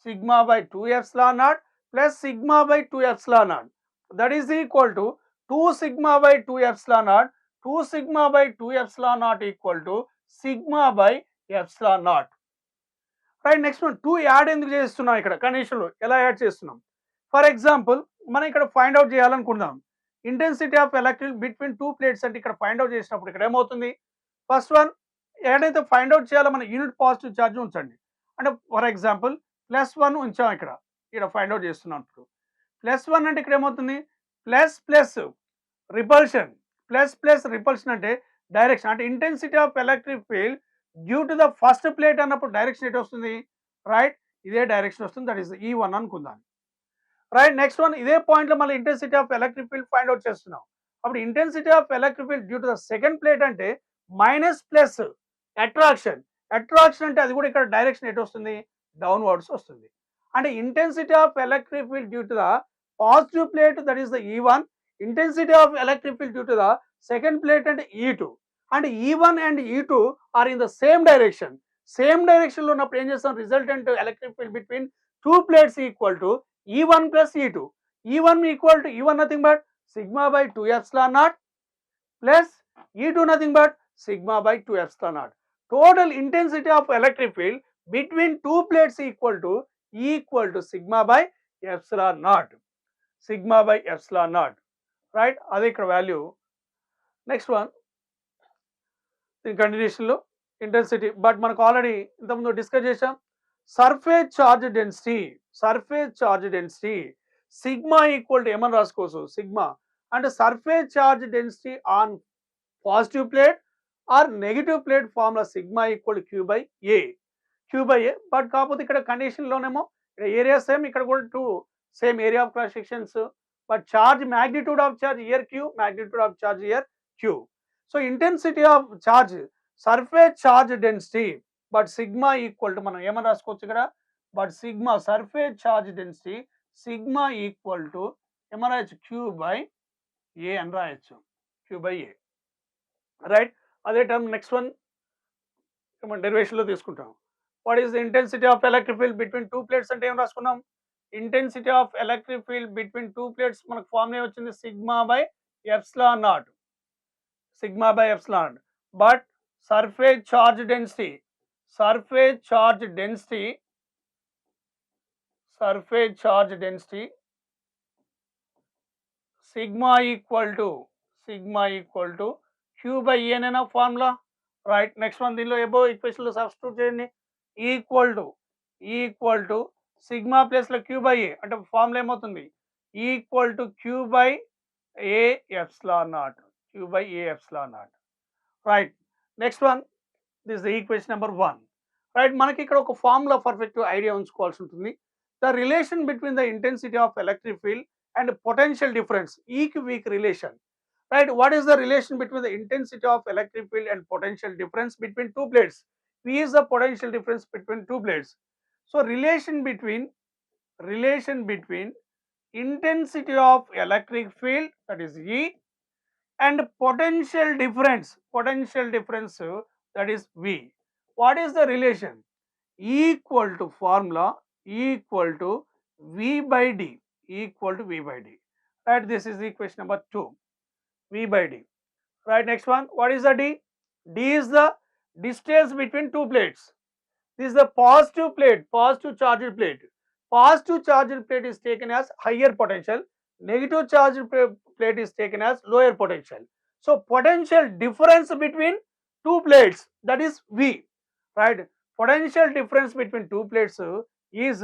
sigma by 2 epsilon naught plus sigma by 2 epsilon naught, that is equal to 2 sigma by 2 epsilon not, 2 sigma by 2 epsilon naught equal to sigma by epsilon naught. Right, next one, 2 add ఎందుకు చేస్తున్నాం ఇక్కడ కండిషన్లో, ఎలా add చేస్తున్నాం? For example మనం ఇక్కడ find out చేయాలనుకుందాం intensity of electric between two plates అంటే ఇక్కడ ఫైండ్ అవుట్ చేసినప్పుడు ఇక్కడ ఏమవుతుంది, ఫస్ట్ వన్ ఏదైతే ఫైండ్ అవుట్ చేయాలో మన యూనిట్ పాజిటివ్ ఛార్జ్ ఉంచండి. అంటే ఫర్ ఎగ్జాంపుల్ +1 ఉంచాం ఇక్కడ ఫైండ్ అవుట్ చేస్తున్నాం ఇప్పుడు. +1 అంటే ఇక్కడ ఏమవుతుంది, plus plus repulsion, plus repulsion అంటే డైరెక్షన్, అంటే intensity of electric field due to the first plate అన్నప్పుడు డైరెక్షన్ ఎటు వస్తుంది, రైట్, ఇదే డైరెక్షన్ వస్తుంది, దట్ ఈస్ E1 అనుకుందాం. రైట్, నెక్స్ట్ వన్ ఇదే పాయింట్లో మళ్ళీ intensity of electric field find out చేస్తున్నాం. అప్పుడు intensity of electric field due to the second plate అంటే మైనస్ ప్లస్ అట్రాక్షన్, అట్రాక్షన్ అంటే అది కూడా ఇక్కడ డైరెక్షన్ ఎటు వస్తుంది, డౌన్వర్డ్స్ వస్తుంది. అంటే intensity of electric field due to the positive plate that is the E1, intensity of electric field due to the second plate అంటే E2. అంటే E1 and E2 are in the same direction. Same direction లో ఉన్నప్పుడు ఏం చేస్తాం, resultant electric field between two plates equal to E1 plus E2. E1 equal to E1 nothing but sigma by 2 epsilon naught plus E2 nothing but sigma by 2 epsilon naught. Total intensity of electric field between two plates equal to sigma by epsilon naught. Sigma by epsilon naught. Right? Adi ikkada value. Next one. In continuation lo intensity, but manaku already intamundu discuss chesam. Surface charge density sigma equal to ఏమని రాసుకోవచ్చు, sigma అంటే surface charge density on positive plate or negative plate formula sigma equal to q by a. But కాకపోతే ఇక్కడ కండిషన్లోనేమో ఇక్కడ area same, ఇక్కడ కూడా two same area of cross sections, but charge magnitude of charge here q, magnitude of charge here q. So intensity of charge surface charge density but sigma equal to మనం ఏమని రాసుకోవచ్చు ఇక్కడ, but sigma surface charge density sigma equal to ఏమని రాయొచ్చు, queue by ఏ అని రాయొచ్చు, queue by A. Right, అదే term next one మనం డెరివేషన్లో తీసుకుంటాం. What is the intensity of electric field between two plates అంటే ఏం రాసుకున్నాం, intensity of electric field between two plates మనకు ఫార్ములా వచ్చింది sigma by epsilon naught, sigma by epsilon. But surface charge density sigma equal to q by a అనే formula. Right, next one దీనిలో above equation లో substitute చేయండి, equal to sigma plus లో q by a అంటే formula ఏమవుతుంది, equal to q by a epsilon not, right. Next one, this is the equation number 1. Right, మనకి ఇక్కడ ఒక formula perfect idea ఉంచుకోవాల్సి ఉంటుంది. The relation between the intensity of electric field and potential difference, weak relation. Right, what is the relation between the intensity of electric field and potential difference between two plates. V is the potential difference between two plates. So relation between intensity of electric field, that is E, and potential difference that is V. What is the relation? Equal to formula equal to V by D, right? This is equation number 2, V by D. Right, next one, what is the D? D is the distance between two plates. This is the positive charged plate. Positive charged plate is taken as higher potential, negative charged plate is taken as lower potential. So potential difference between two plates, that is V. Right, potential difference between two plates is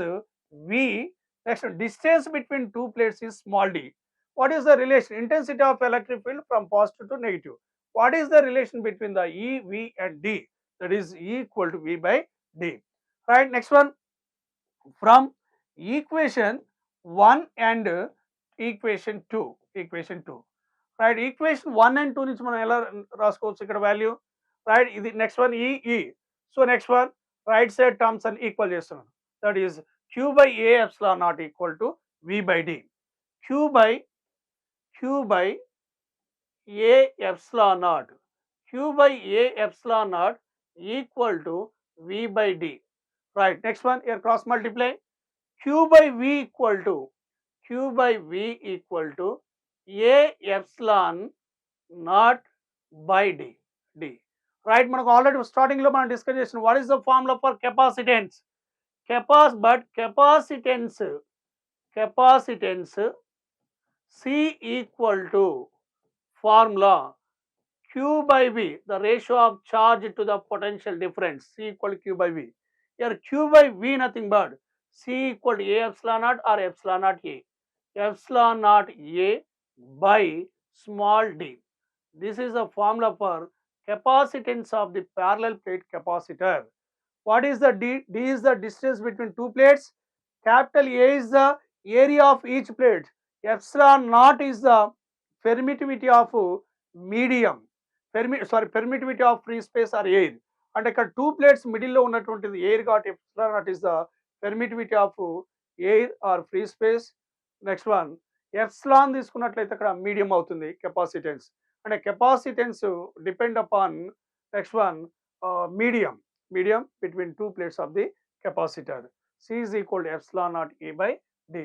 V. Next, distance between two plates is small d. What is the relation? Intensity of electric field from positive to negative. What is the relation between the E, V and D? That is equal to V by D. Right, next one, from equation 1 and equation 2. Right, equation 1 and 2 నుంచి మనం ఎలా రాసుకోవచ్చు ఇక్కడ value. Right, ఇది next one ఈ. So next one right side terms అని equal చేస్తున్నాను, that is q by a epsilon not equal to v by d. Q by a epsilon not equal to v by d. Right, next one here cross multiply, Q by V equal to A epsilon naught by D. Right, మనకు already starting లో మనం discuss చేసిన what is the formula for capacitance. Capacitance C equal to formula Q by V, the ratio of charge to the potential difference, C equal to Q by V. Here Q by V nothing but C equal to A epsilon naught or epsilon naught A. Epsilon naught A by small d. This is the formula for capacitance of the parallel plate capacitor. What is the D? D is the distance between two plates. Capital A is the area of each plate. Epsilon naught is the permittivity of medium. Permittivity of free space or air. And ఇక్కడ two plates మిడిల్లో ఉన్నటువంటిది air కాబట్టి epsilon not is the permittivity of air or free space. Next one epsilon తీసుకున్నట్లయితే అక్కడ medium అవుతుంది capacitance. అంటే capacitance depend upon next one medium between two plates of the capacitor. C is equal to epsilon naught A by D.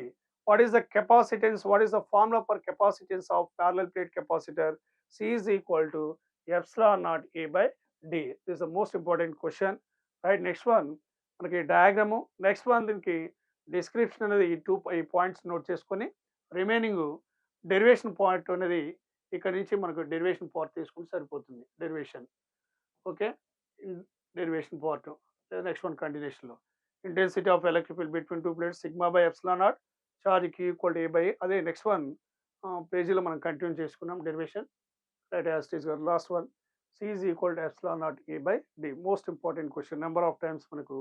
What is the capacitance? What is the formula for capacitance of parallel plate capacitor? C is equal to epsilon naught A by D. This is the most important question. Right, next one మనకి diagram. Next one దీనికి description అనేది ఈ points note చేసుకొని remaining derivation point అనేది ఇక్కడ నుంచి మనకు derivation part తీసుకుంటే సరిపోతుంది. Derivation okay, derivation part. The next one continuation law. Intensity of electric field between two plates sigma by epsilon naught, charge Q equal to A by A. Adhe next one page lo manam continue cheskunnam derivation. Right, as it is last one. C is equal to epsilon naught A by D. Most important question. Number of times manaku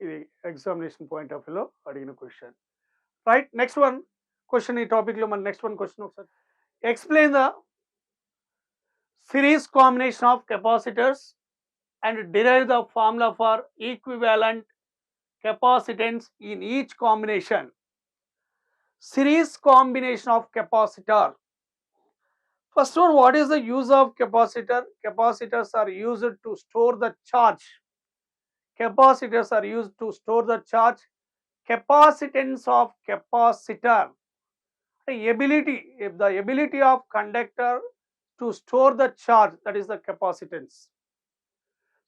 idi examination point of view lo adigina question. Right, next one question ee topic lo man next one question okasari. Explain the series combination of capacitors and derive the formula for equivalent capacitance in each combination. Series combination of capacitor. First one, what is the use of capacitor? Capacitors are used to store the charge. Capacitors are used to store the charge. Capacitance of capacitor. The ability of conductor to store the charge, that is the capacitance.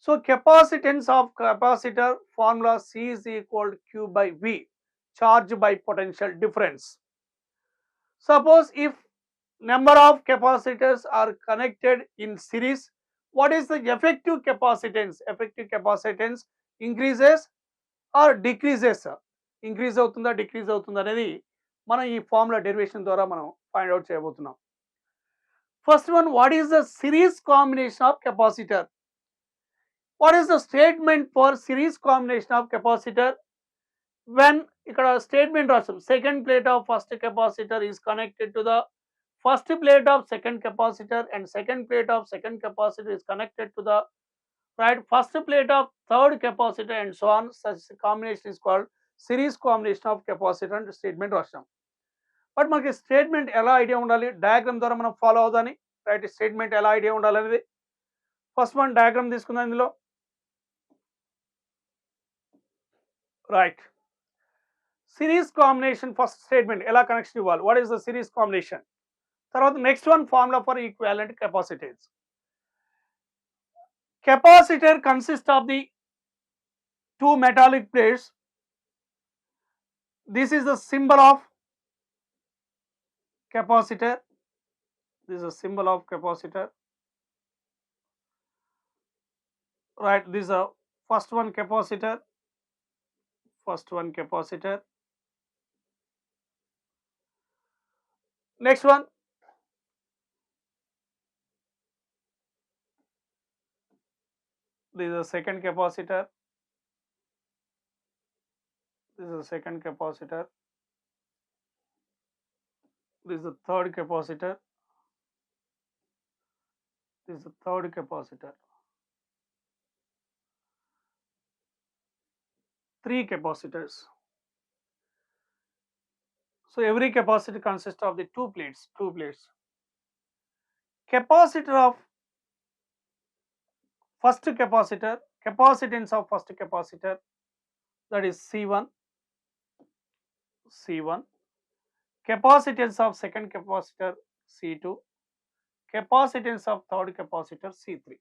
So capacitance of capacitor formula C is equal to Q by V, charge by potential difference. Suppose if number of capacitors are connected in series, what is the effective capacitance? Effective capacitance increases or decreases? Increase అవుతుందా decrease అవుతుందా అనేది మనం ఈ formula derivation ద్వారా మనం find out చేయబోతున్నాం. First one, what is the series combination of capacitor? What is the statement for series combination of capacitor? When ikkada statement rasam, second plate of first capacitor is connected to the first plate of second capacitor and second plate of second capacitor is connected to the right first plate of third capacitor and so on. Such combination is called series combination of capacitor and statement rasam. But మనకి statement ఎలా idea ఉండాలి, diagram ద్వారా మనం follow అవుదాని. Right, statement ఎలా idea ఉండాలి అనేది first one diagram తీసుకుందాం ఇందులో. Right, series combination first statement ela connection ఇవ్వాలి. What is the series combination? తర్వాత next one, formula for equivalent capacitance. Capacitor consists of the two metallic plates. This is the symbol of capacitor. This is a symbol of capacitor. Right, this is a first one capacitor. First one capacitor. Next one, this is a second capacitor. This is a second capacitor. This is the third capacitor. This is the third capacitor. Three capacitors. So every capacitor consists of the two plates. Capacitor of first capacitor, capacitance of first capacitor, that is C1. Capacitance of second capacitor C2. Capacitance of third capacitor C3.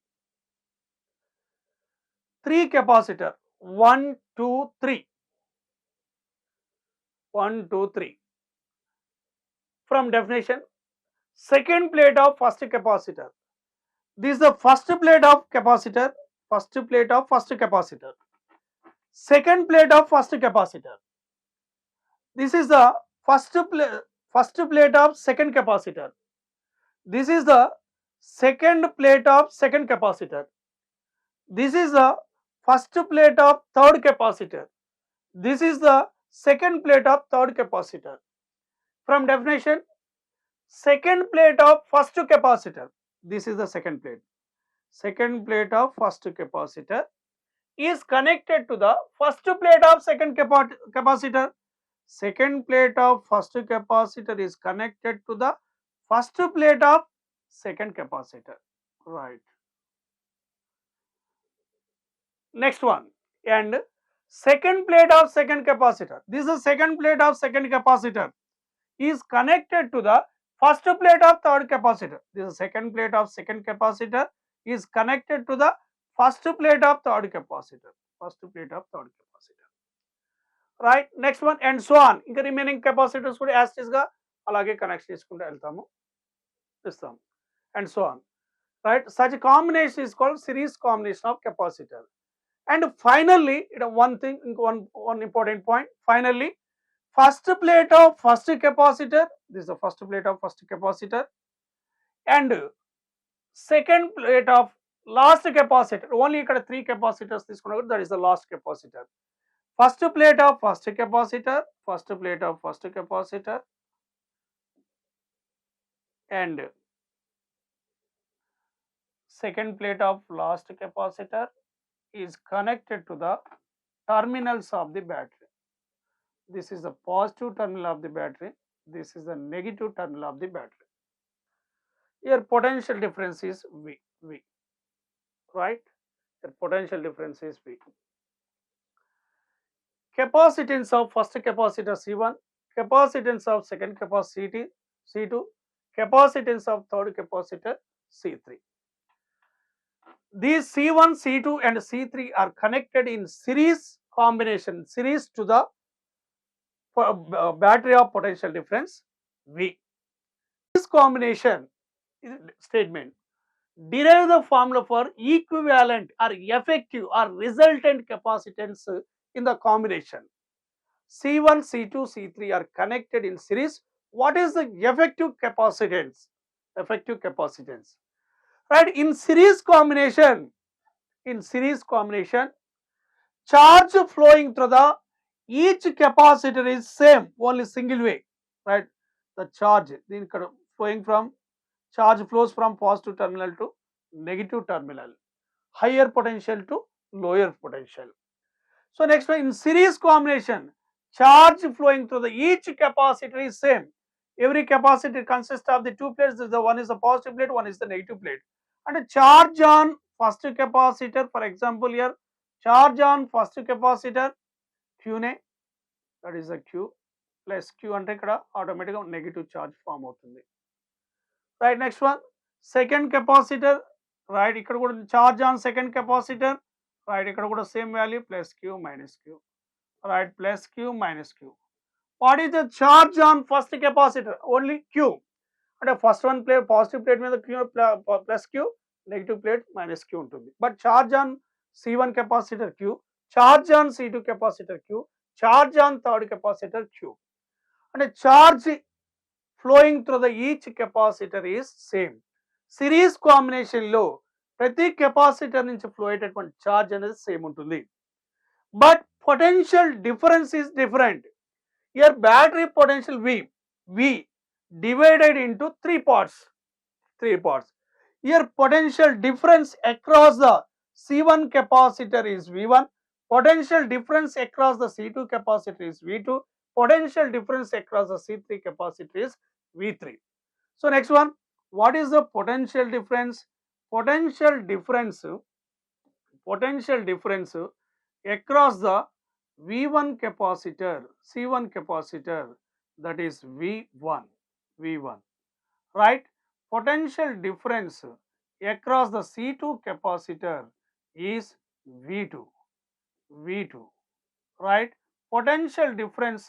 Three capacitor, 1, 2, 3. 1, 2, 3. From definition, second plate of first capacitor. This is the first plate of capacitor. First plate of first capacitor. second plate of first capacitor. This is the first plate of second capacitor. This is the second plate of second capacitor. This is the first plate of third capacitor. This is the second plate of third capacitor. From definition, second plate of first capacitor. This is the second plate. Second plate of first capacitor is connected to the first plate of second capacitor. Second plate of first capacitor is connected to the first plate of second capacitor. Right. Next one. And second plate of second capacitor. This is second plate of second capacitor is connected to the first plate of third capacitor. This is second plate of second capacitor is connected to the first plate of third capacitor. First plate of third capacitor. Right. Next one and so on. ఇంకా remaining capacitors కూడా యాస్టిస్ గా అలాగే connect చేసుకుంటూ వెళ్తాము ఇస్తాం and so on. Right. Such a combination is called series combination of capacitor. And finally, one important point. Finally, first plate of first capacitor. This is the first plate of first capacitor, and second plate of last capacitor. Only ikkada 3 capacitors తీసుకున్నాం, that is the last capacitor. First plate of first capacitor, first plate of first capacitor, and second plate of last capacitor is connected to the terminals of the battery. This is the positive terminal of the battery. This is the negative terminal of the battery. Here potential difference is V. Right? The potential difference is V. Capacitance of first capacitor C1, capacitance of second capacitor C2, capacitance of third capacitor C3. These C1, C2 and C3 are connected in series combination, series to the battery of potential difference V. This combination statement derive the formula for equivalent or effective or resultant capacitance in the combination. C1, C2, C3 are connected in series. What is the effective capacitance? Effective capacitance. Right, in series combination, charge flowing through the each capacitor is same, only single way. Right, the charge flowing from charge flows from positive terminal to negative terminal, higher potential to lower potential. So next one, in series combination, charge flowing through the each capacitor is same. Every capacitor consists of the two plates. The one is the positive plate, one is the negative plate. And a charge on first capacitor, for example here, charge on first capacitor Q ne, that is the Q plus Q ante ikkada automatically negative charge form avutundi. Right, next one, second capacitor. Right, ikkada kuda charge on second capacitor. Right, ikkada kuda same value, plus Q minus Q. Right, plus Q minus Q. What is the charge on first capacitor? Only Q. And the first one plate, positive plate మీద Q plus Q, negative plate minus Q ఉంటుంది. But charge on C1 capacitor Q, charge on C2 capacitor Q, charge on third capacitor Q. And a charge flowing through the each capacitor is same. Series combination లో ప్రతి capacitor నుంచి flow అయ్యేటటువంటి charge అనేది same ఉంటుంది. But potential difference is different. Here battery potential V divided into three parts. Here potential difference across the C1 capacitor is V1, potential difference across the C2 capacitor is V2, potential difference across the C3 capacitor is V3. So next one, what is the potential difference? Potential difference across the V1 capacitor, C1 capacitor, that is V1. Right, potential difference across the C2 capacitor is V2. Right, potential difference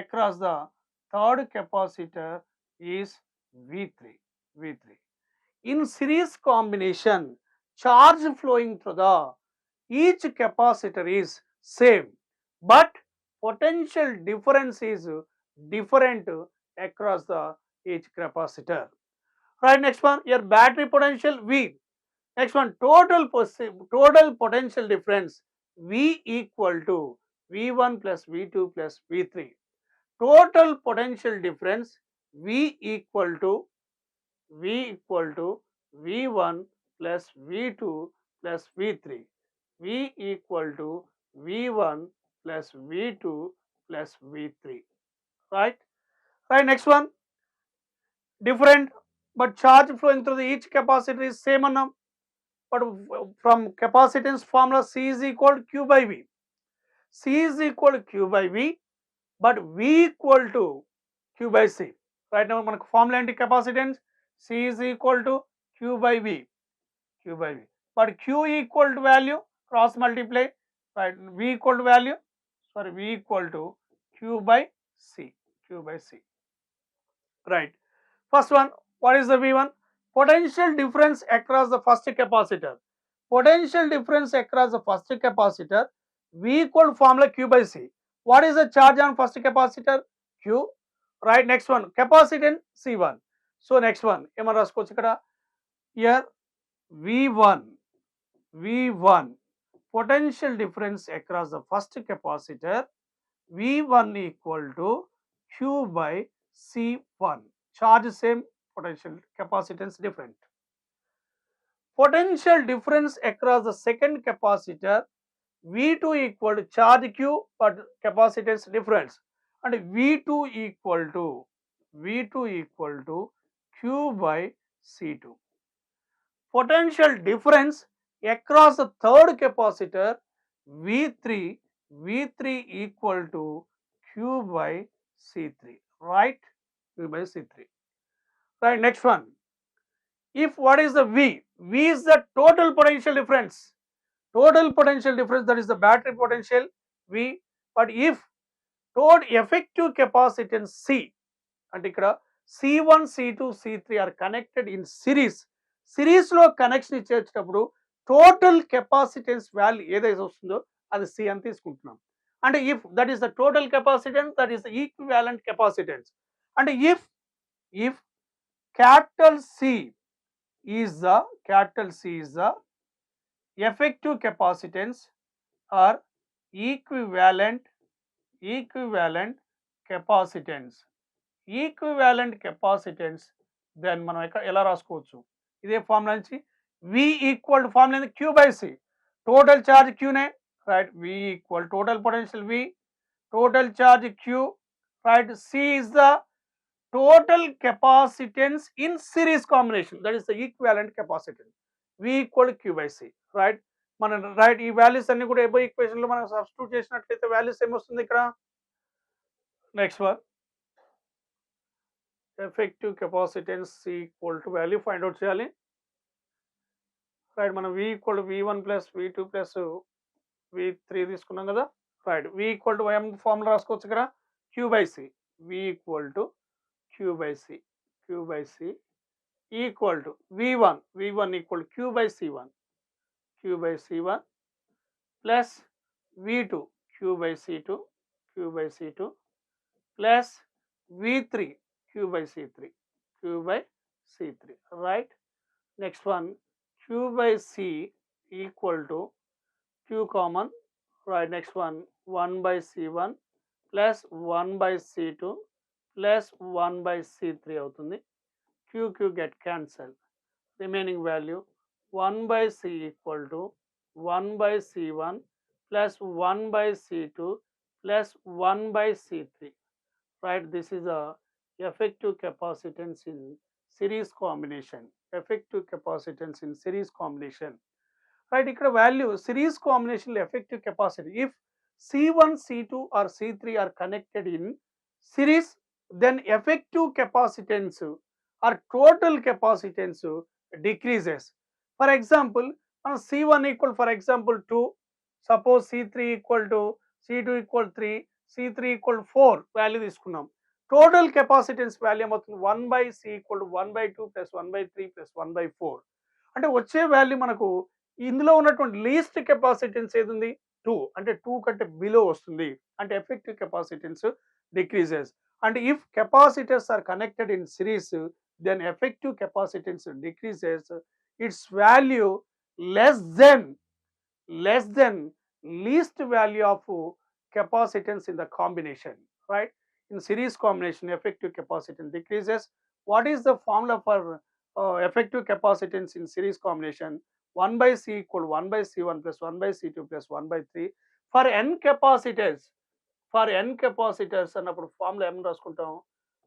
across the third capacitor is V3. In series combination, charge flowing through the each capacitor is same, but potential difference is different across the each capacitor. Right, next one, your battery potential V. Next one, total potential difference V equal to V1 plus V2 plus V3. Total potential difference V equal to V1 plus V2 plus V3. V equal to V1 plus V2 plus V3. Right? Right, next one, different, but charge flowing through each capacitor is same annam. But from capacitance formula, C is equal to Q by V. C is equal to Q by V, but V equal to Q by C. Right now, మనకు formula ఏంటి, capacitance C is equal to Q by V. Q by V. But Q equal to value, cross multiply, right? V equal to value, sorry, V equal to Q by C. Q by C. Right. First one, what is the V1? Potential difference across the first capacitor. Potential difference across the first capacitor, V equal to formula Q by C. What is the charge on first capacitor? Q. Right, next one, capacitance C1. So next one, ఏమని రాసుకోవచ్చు ఇక్కడ, here V1 potential difference across the first capacitor, V1 equal to Q by C1. Charge same, potential capacitance different. Potential difference across the second capacitor, V2 equal to charge Q but capacitance difference, and V2 equal to Q by C2. Potential difference across the third capacitor, V3 equal to Q by C3. Right? Q by C3. Right, next one. If what is the V? V is the total potential difference. Total potential difference, that is the battery potential V. But if total effective capacitance C, అంటే ఇక్కడ C1, C2, C3 are connected in series. Series లో connection ఇచ్చేటప్పుడు total capacitance value ఏదైతే వస్తుందో అది C అని తీసుకుంటున్నాం. అంటే if that is the total capacitance, that is the equivalent capacitance. అంటే if capital C is the effective capacitance or equivalent capacitance. Equivalent capacitance, then మనం ఎలా రాసుకోవచ్చు, ఇదే ఫార్ములా నుంచి V equal to formula Q by C. Total charge Q నే, right, V equal total potential V, total charge Q, right? C is the total capacitance in series combination, that is the equivalent capacitance. V equal to Q by C. Right? మనం right ఈ values అన్ని కూడా above equation లో మనం substitute చేసినట్లయితే values ఏమొస్తుంది ఇక్కడ. Next one, effective capacitance C equal to value find out చేయాలి. రైట్, మనం V equal to V1 plus V2 plus V3 తీసుకున్నాం కదా. Right, V equal to M formula రాసుకోవచ్చు ఇక్కడ, Q by C. V equal to Q by C equal to V1 equal to Q by C1 plus V2 Q by C2 plus V3 Q by C3. Right? Next one, Q by C equal to Q common. Right, next one, 1 by C1 plus 1 by C2 plus 1 by C3 అవుతుంది. Q get cancel. Remaining value 1 by C equal to 1 by C1 plus 1 by C2 plus 1 by C3. Right, this is a effective capacitance in series combination. Right, ఇక్కడ value series combination effective capacity, if C1, C2 or C3 are connected in series, then effective capacitance or total capacitance decreases. For example, C1 equal for example 2, suppose C2 equal 3, C3 equal 4 value తీసుకున్నాం. Total capacitance value ఏమవుతుంది, 1 by C equal to 1 by 2 plus 1 by 3 plus 1 by 4. అంటే వచ్చే value మనకు ఇందులో ఉన్నటువంటి least capacitance ఏది ఉంది, 2 అంటే 2 కంటే బిలో వస్తుంది అంటే effective capacitance decreases. And if capacitors are connected in series then effective capacitance decreases its value less then less than least value of capacitance in the combination, right? In series combination effective capacitance decreases. What is the formula for effective capacitance in series combination? 1 by C equal 1 by C1 plus 1 by C2 plus 1 by 3 for n capacitors. For n capacitors అన్నప్పుడు formula ఏమని రాసుకుంటాం?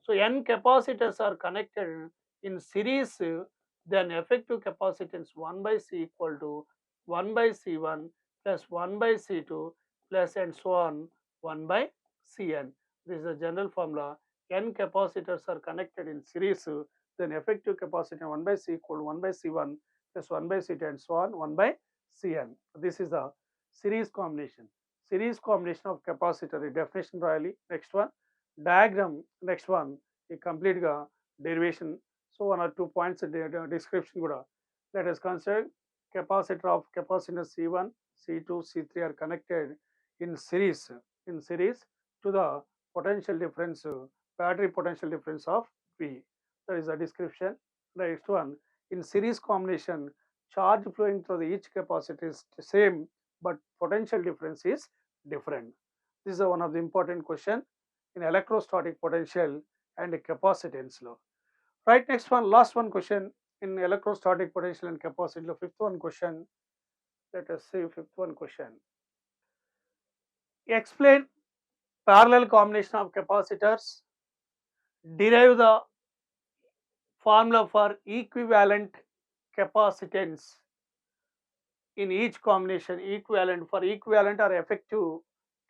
So n capacitors are connected in series, then effective capacitance 1 by C equal to 1 by C1 plus 1 by C2 plus and so on 1 by Cn. This is the general formula. N capacitors are connected in series, then effective capacitance 1 by C equal to 1 by C1 plus 1 by C2 and so on 1 by Cn. This is the series combination. Series combination of capacitor definition రాయాలి. Next one diagram. Next one ఈ complete గా derivation. So 1 or 2 points description కూడా. Let us consider capacitor of capacitance C1, C2, C3 are connected in series to the potential difference, battery potential difference of V. That is the description. Next one, in series combination, charge flowing through the each capacitor is the same, but potential difference is different. This is one of the important question in electrostatic potential and capacitance law. Right, next one, last one question in electrostatic potential and capacitance law. Fifth one question. Let us see fifth one question. Explain parallel combination of capacitors. Derive the formula for equivalent capacitance in each combination. Equivalent for equivalent or effective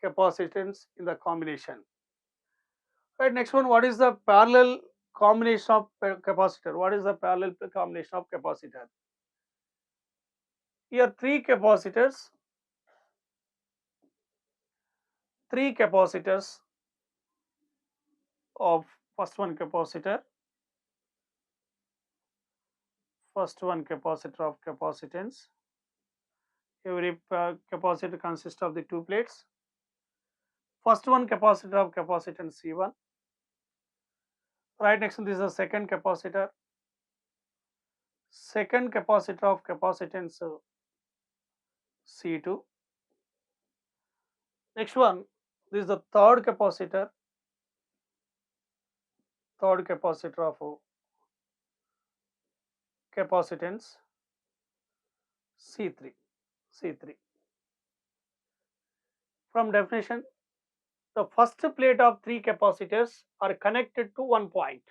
capacitance in the combination. Right, next one, what is the parallel combination of capacitor? What is the parallel combination of capacitor? Here three capacitors of first one capacitor of capacitance. Every capacitor consists of the two plates. First one capacitor of capacitance C1. Right next to this is the second capacitor of capacitance C2. Next one, this is the third capacitor of capacitance C3. From definition, the first plate of three capacitors are connected to one point.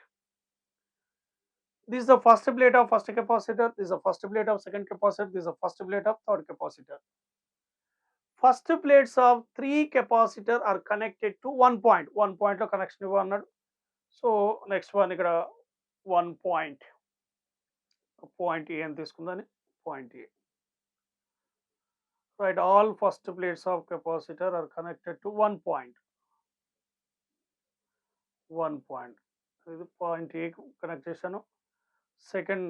This is the first plate of first capacitor, this is the first plate of second capacitor, this is the first plate of third capacitor. First plates of three capacitor are connected to one point. One point lo connection ఇవ్వన్నాడు. So next one ఇక్కడ one point A అని తీసుకుందాని point A. Right, all first plates of capacitor are connected to one point. ఇది point A connect చేశాను. Second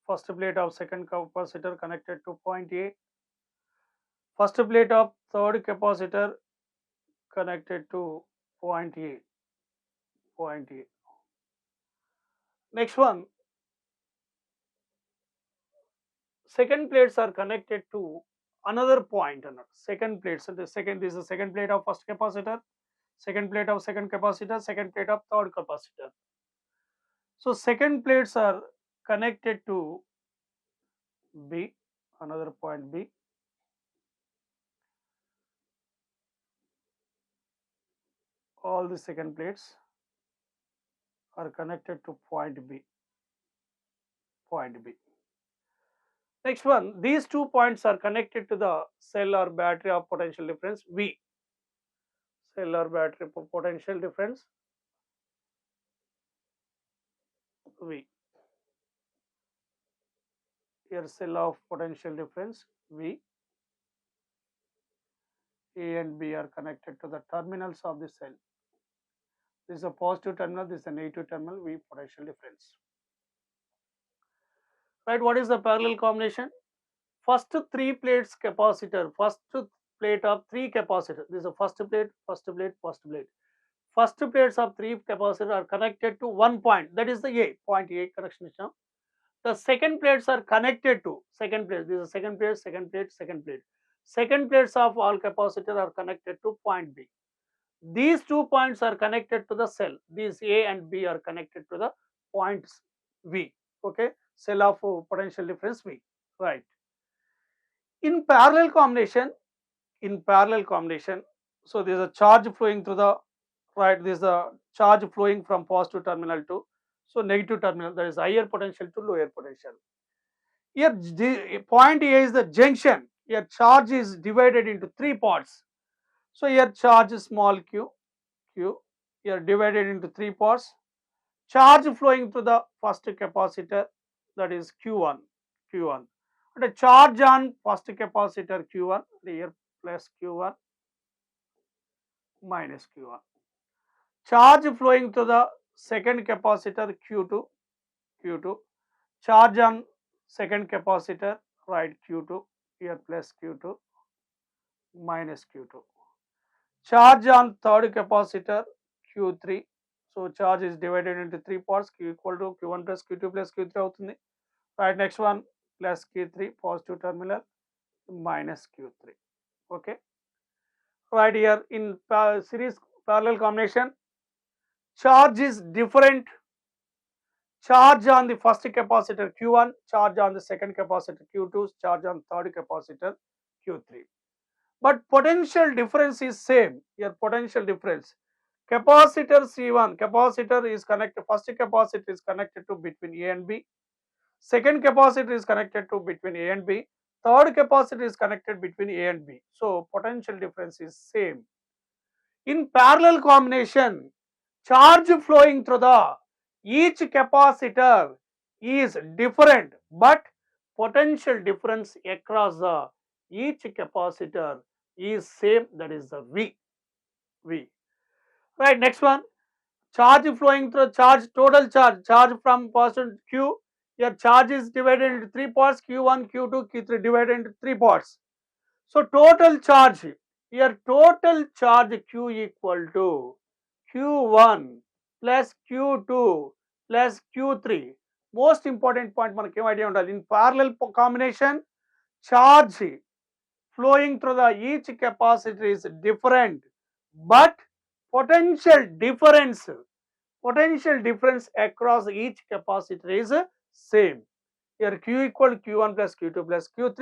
first plate of second capacitor connected to point A. First plate of third capacitor connected to point A. Next one, second plates are connected to another point. Second plates, so this is the second plate of first capacitor, second plate of second capacitor, second plate of third capacitor. So second plates are connected to B, another point B. All the second plates are connected to point B. Next one, these 2 points are connected to the cell or battery of potential difference V. Cell or battery potential difference V. Here cell of potential difference V. A and B are connected to the terminals of the cell. This is a positive terminal, this is a negative terminal, V potential difference. Right, what is the parallel combination? First three plates capacitor, first plate of 3 capacitors. This is the first plate, first plate, first plate. First plates of 3 capacitors are connected to one point, that is the A, point A connection. The second plates are connected to second plate. This is second plate, second plate, second plate. Second plates of all capacitors are connected to point B. These 2 points are connected to the cell. These A and B are connected to the points V. Okay, cell of potential difference V. Right. In parallel combination, so there is a charge flowing through the right. This is a charge flowing from positive terminal to negative terminal. That is higher potential to lower potential. Here point A is the junction. Here charge is divided into 3 parts. So here charge is small q, here divided into 3 parts. Charge flowing through the first capacitor, that is Q1. And a charge on first capacitor Q1, here plus Q1 minus Q1. Charge flowing through the second capacitor Q2. Charge on second capacitor, right, Q2, here plus Q2 minus Q2. Charge on third capacitor Q3. So charge is divided into 3 parts. Q equal to Q1 plus Q2 plus Q3 avutundi. Right, next one plus Q3 positive terminal minus Q3. Okay. Right, here in series parallel combination, charge is different. Charge on the first capacitor Q1, charge on the second capacitor Q2, charge on third capacitor Q3. But potential difference is same. Here potential difference. Capacitor C1, capacitor is connected, first capacitor is connected to between A and B. Second capacitor is connected to between A and B. Third capacitor is connected between A and B. So potential difference is same. In parallel combination, charge flowing through the each capacitor is different, but potential difference across the each capacitor is same, that is the V. Right, next one, charge flowing through total charge from positive Q. Your charge is divided into 3 parts, Q1, Q2, Q3 divided into 3 parts. So total charge, here total charge Q equal to Q1 plus Q2 plus Q3. Most important point మనకి ఏం idea ఉండాలి. In parallel combination, charge flowing through the each capacitor is different, but potential difference across each capacitor is same. Here Q equal to Q1 plus Q2 plus Q3.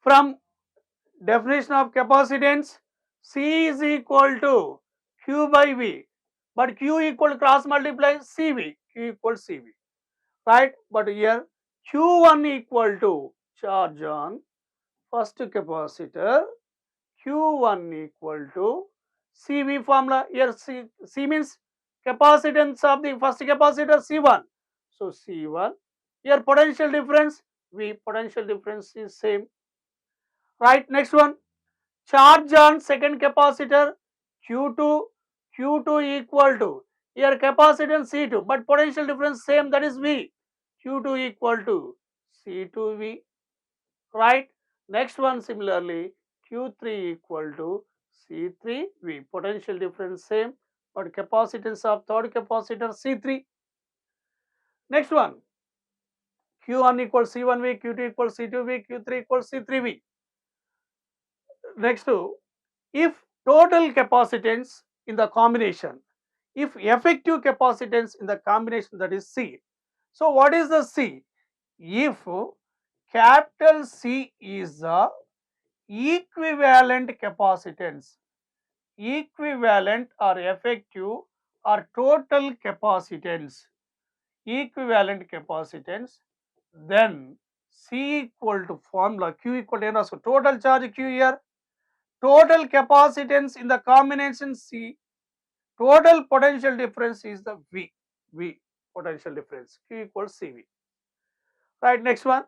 From definition of capacitance, C is equal to Q by V, but Q equal to cross multiply CV, Q equal to CV, right? But here Q1 equal to charge on first capacitor, Q1 equal to CV formula. Here C means capacitance of the first capacitor C1. So C1. Here potential difference V, potential difference is same. Right, next one, charge on second capacitor Q2 equal to, here capacitance C2, but potential difference same, that is V. Q2 equal to C2V. Right, next one similarly Q3 equal to C3V. Potential difference same, but capacitance of third capacitor C3. Next one, Q1 equals C1V, Q2 equals C2V, Q3 equals C3V. Next, if total capacitance in the combination, if effective capacitance in the combination, that is C. So what is the C? If capital C is the equivalent capacitance, equivalent or effective or total capacitance, equivalent capacitance, then C equal to formula Q equal to, so total charge Q here, total capacitance in the combination C, total potential difference is the V potential difference, Q equals CV. Right, next one,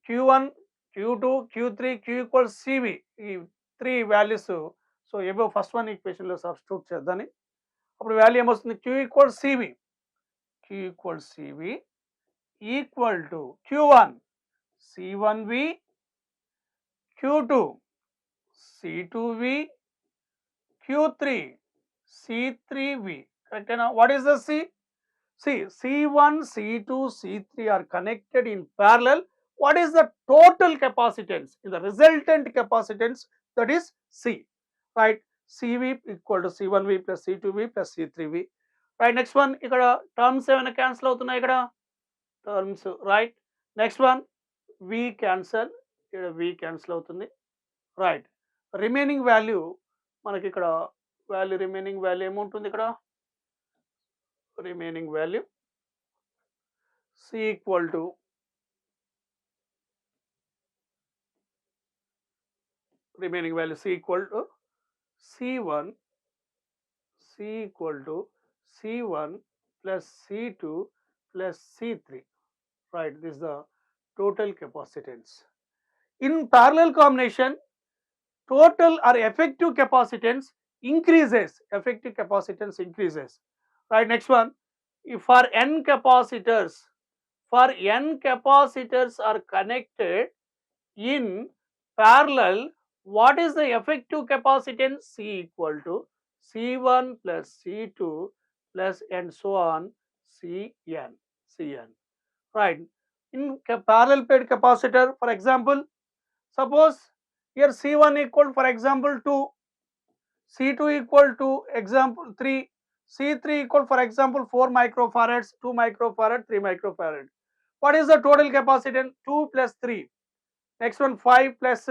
Q1, Q2, Q3, Q equals CV. ఈ 3 values, so above first one equation లో substitute చేద్దాని, అప్పుడు value ఏమొస్తుంది, Q equals CV, equal to Q1 C1V, Q2 C2V, Q3, C3V. Correct? What is the C? See, C1, C2, C3 are connected in parallel. What is the total capacitance? In the resultant capacitance, that is C, right? CV equal to C1V plus C2V plus C3V. Right, next one, ఇక్కడ terms ఏమైనా cancel అవుతున్నాయి ఇక్కడ terms, right. Next one V cancel, ఇక్కడ V cancel అవుతుంది, right. Remaining value మనకి ఇక్కడ remaining value ఏముంటుంది ఇక్కడ? Remaining value C equal to remaining value C equal to C1, C equal to C1 plus C2 plus C3, right? This is the total capacitance. In parallel combination, total or effective capacitance increases, right? Next one, if for n capacitors are connected in parallel, what is the effective capacitance? C equal to C1 plus C2 plus and so on Cn, right? In parallel paired capacitor, for example, suppose here C1 equal, for example, 2, C2 equal to example 3, C3 equal, for example, 4 microfarads, 2 microfarad, 3 microfarad. What is the total capacitance? 2 plus 3. Next one 5 plus,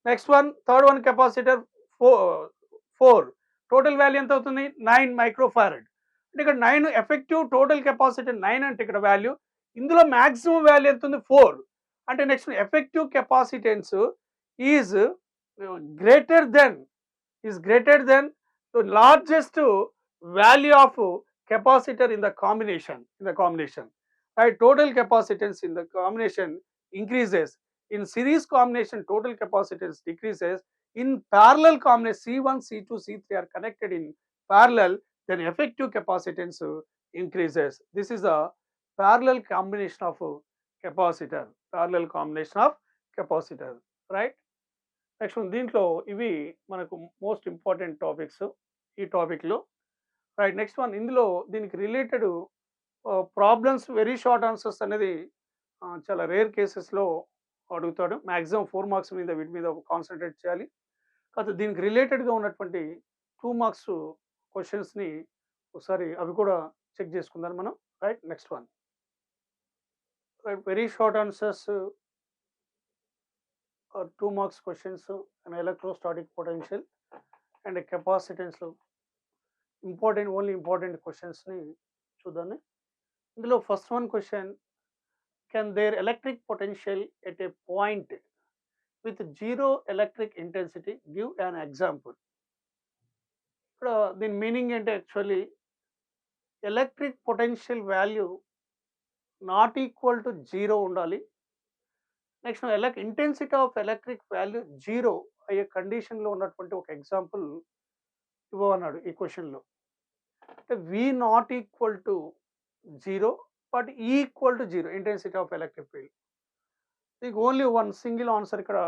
next one third one capacitor 4. Total value ఎంత అవుతుంది? 9 microfarad. అంటే ఇక్కడ 9 effective, total capacity 9 అంటే ఇక్కడ value, ఇందులో maximum value ఎంత ఉంది? 4. అంటే next effective capacitance is greater than the largest value of capacitor in the combination, right? Total capacitance in the combination increases. In series combination, total capacitance decreases. In parallel combination, C1, C2, C3 are connected in parallel, then effective capacitance increases. This is a parallel combination of capacitor, right? Next దీంట్లో ఇవి మనకు most important topics ఈ టాపిక్లో, right. Next one, ఇందులో దీనికి related problems, very short answers అనేది చాలా rare కేసెస్లో అడుగుతాడు. మ్యాక్సిమం 4 మార్క్స్ మీద వీటి మీద కాన్సన్ట్రేట్ చేయాలి. కాకపోతే దీనికి రిలేటెడ్గా ఉన్నటువంటి 2 మార్క్స్ క్వశ్చన్స్ని ఒకసారి అవి కూడా చెక్ చేసుకుందాం మనం, right. Next one, right, very short answers, 2 marks questions, an electrostatic potential and a capacitance, important questions ni చూద్దాం. ఇందులో first one question, can there electric potential at a point with zero electric intensity give an example. ఇక్కడ దీని meaning ఏంటి? Actually electric potential value not equal to zero ఉండాలి. Next intensity of electric value zero అయ్యే కండిషన్లో ఉన్నటువంటి ఒక example ఇవ్వమన్నాడు ఈ క్వశ్చన్లో. అంటే V not equal to zero but equal to zero intensity of electric field. దీనికి ఓన్లీ వన్ సింగిల్ ఆన్సర్ ఇక్కడ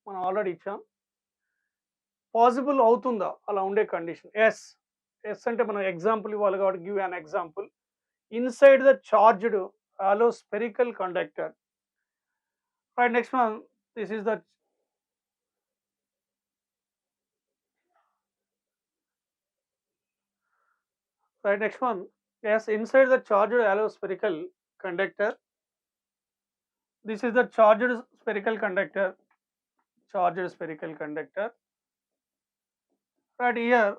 మనం ఆల్రెడీ ఇచ్చాం. పాసిబుల్ అవుతుందా అలా ఉండే కండిషన్? ఎస్ అంటే మనం ఎగ్జాంపుల్ ఇవ్వాలి కాబట్టి give an example. Inside the charged hollow spherical conductor, right? Next one, this is the right. Next one, yes, inside the charged hollow spherical conductor, this is the charged spherical conductor, right? Here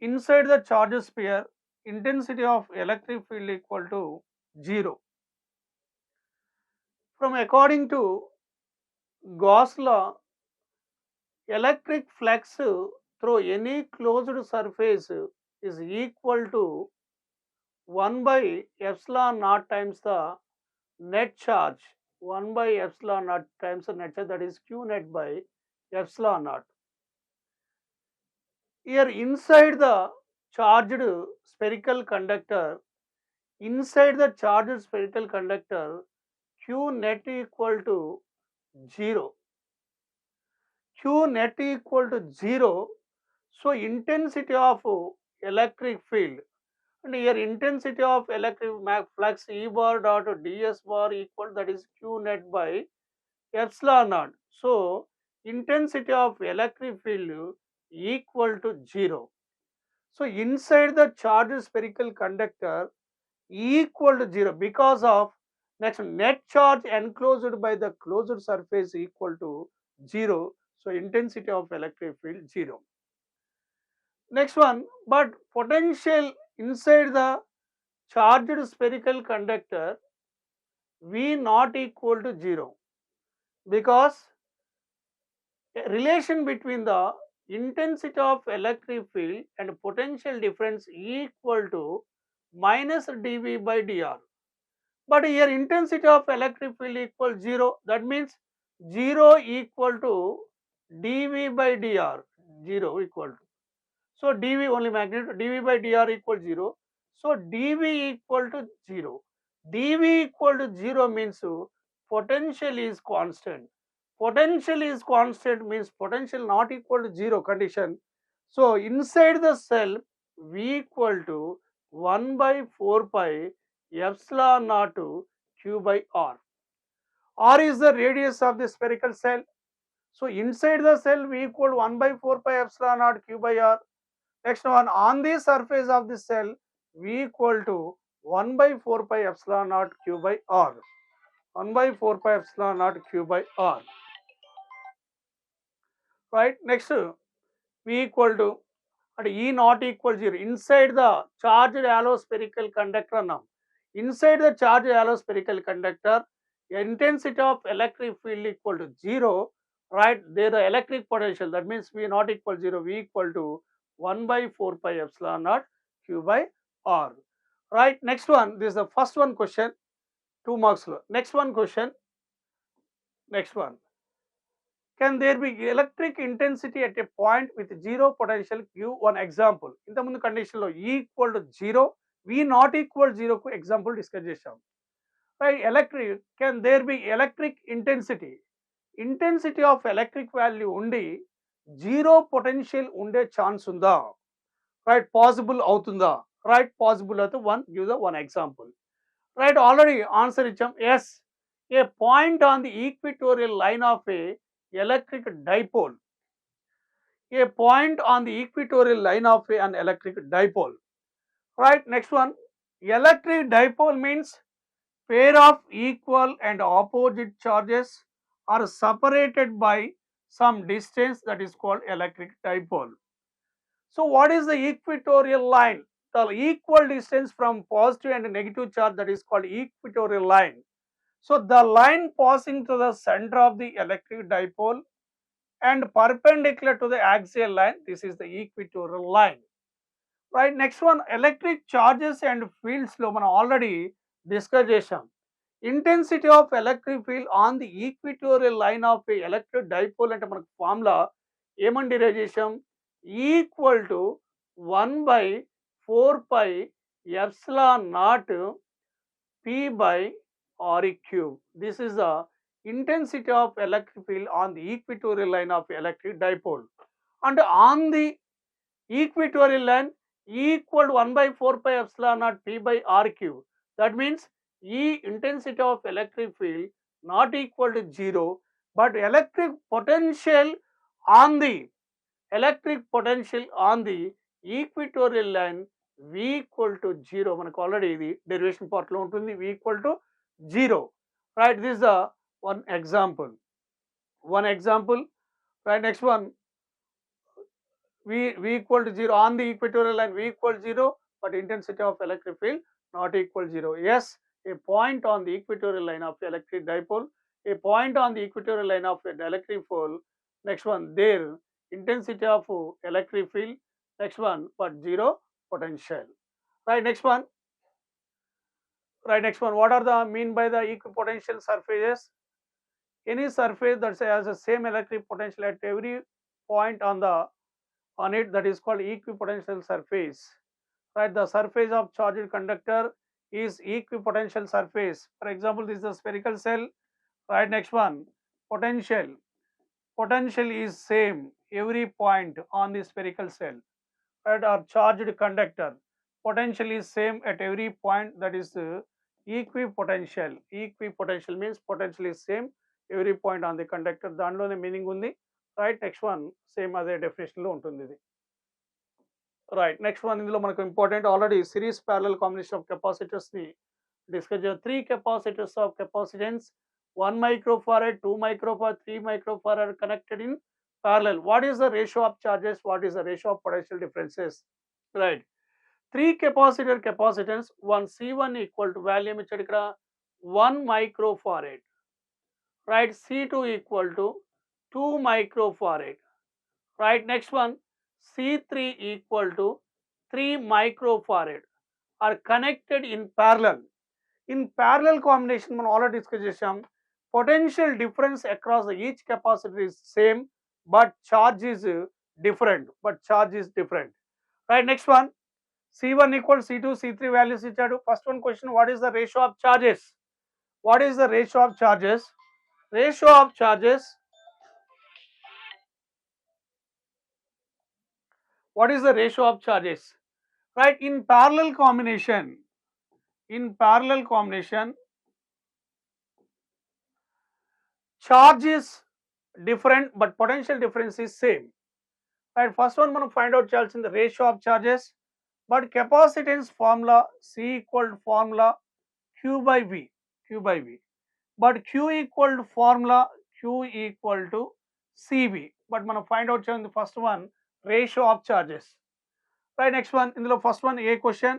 inside the charged sphere, intensity of electric field equal to 0. From according to Gauss law, electric flux through any closed surface is equal to 1 by epsilon naught times the net charge, 1 by epsilon naught times the net charge, that is Q net by epsilon naught. Here inside the charged spherical conductor, Q net equal to 0. Q Q net equal to 0, so intensity of electric field, and here intensity of electric flux E bar dot ds bar equal, that is Q net by epsilon naught. So intensity of electric field equal to 0. So inside the charged spherical conductor equal to 0 because of next net charge enclosed by the closed surface equal to 0. So intensity of electric field 0. Next one, but potential inside the charged spherical conductor V not equal to 0 because a relation between the intensity of electric field and potential difference equal to minus dV by dr. But here intensity of electric field equal 0, that means 0 equal to dV by dr, 0 equal to. So dV only magnitude, dV by dr equal 0. So dV equal to 0. dV equal to 0 means potential is constant. Potential is constant means potential not equal to 0 condition. So inside the cell V equal to 1 by 4 pi epsilon naught Q by R. R is the radius of the spherical cell. So inside the cell V equal to 1 by 4 pi epsilon naught Q by R. Next one, on the surface of the cell V equal to 1 by 4 pi epsilon naught Q by R. 1 by 4 pi epsilon naught Q by R. Right? Next, V equal to, and E not equal 0. Inside the charged allospherical conductor now. Inside the charged allospherical conductor, intensity of electric field equal to 0. Right? There the electric potential, that means V not equal 0. V equal to 1 by 4 pi epsilon naught Q by R. Right? Next one, this is the first one question, 2 marks. Next one question, next one. Can there be electric intensity at a point with 0 potential Q? One example. ఇంత ముందు condition లో E equal to 0, V not equal 0 కు example discuss చేశాం. Right? Electric, can there be electric intensity? Intensity of electric value ఉండి 0 potential ఉండే chance ఉందా? Right? Possible అవుతుందా? Right? Possible అయితే one, give the one example. Right? Already answer ఇచ్చాం. Yes, a point on the equatorial line of a electric dipole. A point on the equatorial line of an electric dipole. Right? Next one, electric dipole means pair of equal and opposite charges are separated by some distance, that is called electric dipole. So what is the equatorial line? The equal distance from positive and negative charge, that is called equatorial line. So the line passing to the center of the electric dipole and perpendicular to the axial line, this is the equatorial line. Right? Next one, electric charges and fields లో మనం already discuss చేసాం. Intensity of electric field on the equatorial line of electric dipole అంటే మనకు formula ఏమని derive చేసాం? Equal to 1 by 4 pi epsilon naught P by R cube. This is the intensity of electric field on the equatorial line of electric dipole. And on the equatorial line equal to 1 by 4 pi epsilon naught P by R cube. That means E intensity of electric field not equal to 0, but electric potential on the equatorial line V equal to 0. మనకు already ఇది derivation part లో ఉంటుంది. V equal to 0. Right? This is the one example. Right? Next one, V equal to 0 on the equatorial line, V equal to 0, but intensity of electric field not equal to 0. Yes, a point on the equatorial line of electric dipole, a point on the equatorial line of an electric pole. Next one, there intensity of electric field. Next one, but 0 potential. Right? Next one, what are the mean by the equipotential surfaces? Any surface that has the same electric potential at every point on it, that is called equipotential surface. Right? The surface of charged conductor is equipotential surface. For example, this is the spherical cell. Right? Next one, potential. potential is same every point on the spherical cell, right? Or charged conductor, potential is same at every point, that is equipotential. Equipotential means potential is same every point on the conductor. దానిలోనే meaning ఉంది, right. Next one same అదే definition లో ఉంటుంది ఇది, right. Next one ఇందులో మనకు important, already series parallel combination of capacitors ని discuss చేద్దాం. 3 capacitors of capacitance 1 microfarad, 2 microfarad, 3 microfarad connected in parallel. What is the ratio of charges? What is the ratio of potential differences? Right. 3 capacitor capacitance, one C1 equal to value ఇచ్చాడు ఇక్కడ 1 microfarad, right? C2 equal to 2 microfarad, right? Next one C3 equal to 3 microfarad are connected in parallel. In parallel combination మనం already discuss చేసాం, potential difference across the each capacitor is same but charge is different, right? Next one C1 equal C2 C3 values ఇచ్చాడు. First one question, what is the ratio of charges? What is the ratio of charges? Ratio of charges, what is the ratio of charges, right? In parallel combination, charge is different but potential difference is same, right? First one మనం find out చేయాల్సింది ratio of charges, but capacitance formula C equal to formula Q by V, but Q equal to formula Q equal to CV, but మనం find out చేయాల్సింది first one ratio of charges, right? Next one ఇందులో first one A question,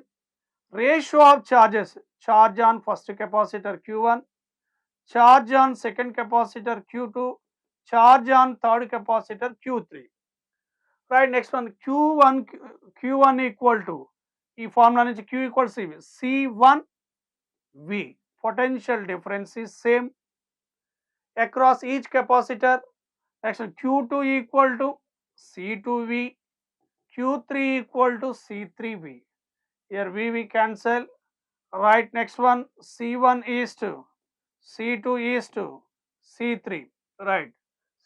ratio of charges, charge on first capacitor Q1, charge on second capacitor Q2, charge on third capacitor Q3, right? Next one Q1 equal to ఈ formula నుంచి Q equal to C1 V, potential difference is same across each capacitor. Next one Q2 equal to C2V, Q3 equal to C3V, here V cancel, right? Next one C1 is to C2 is to C3, right?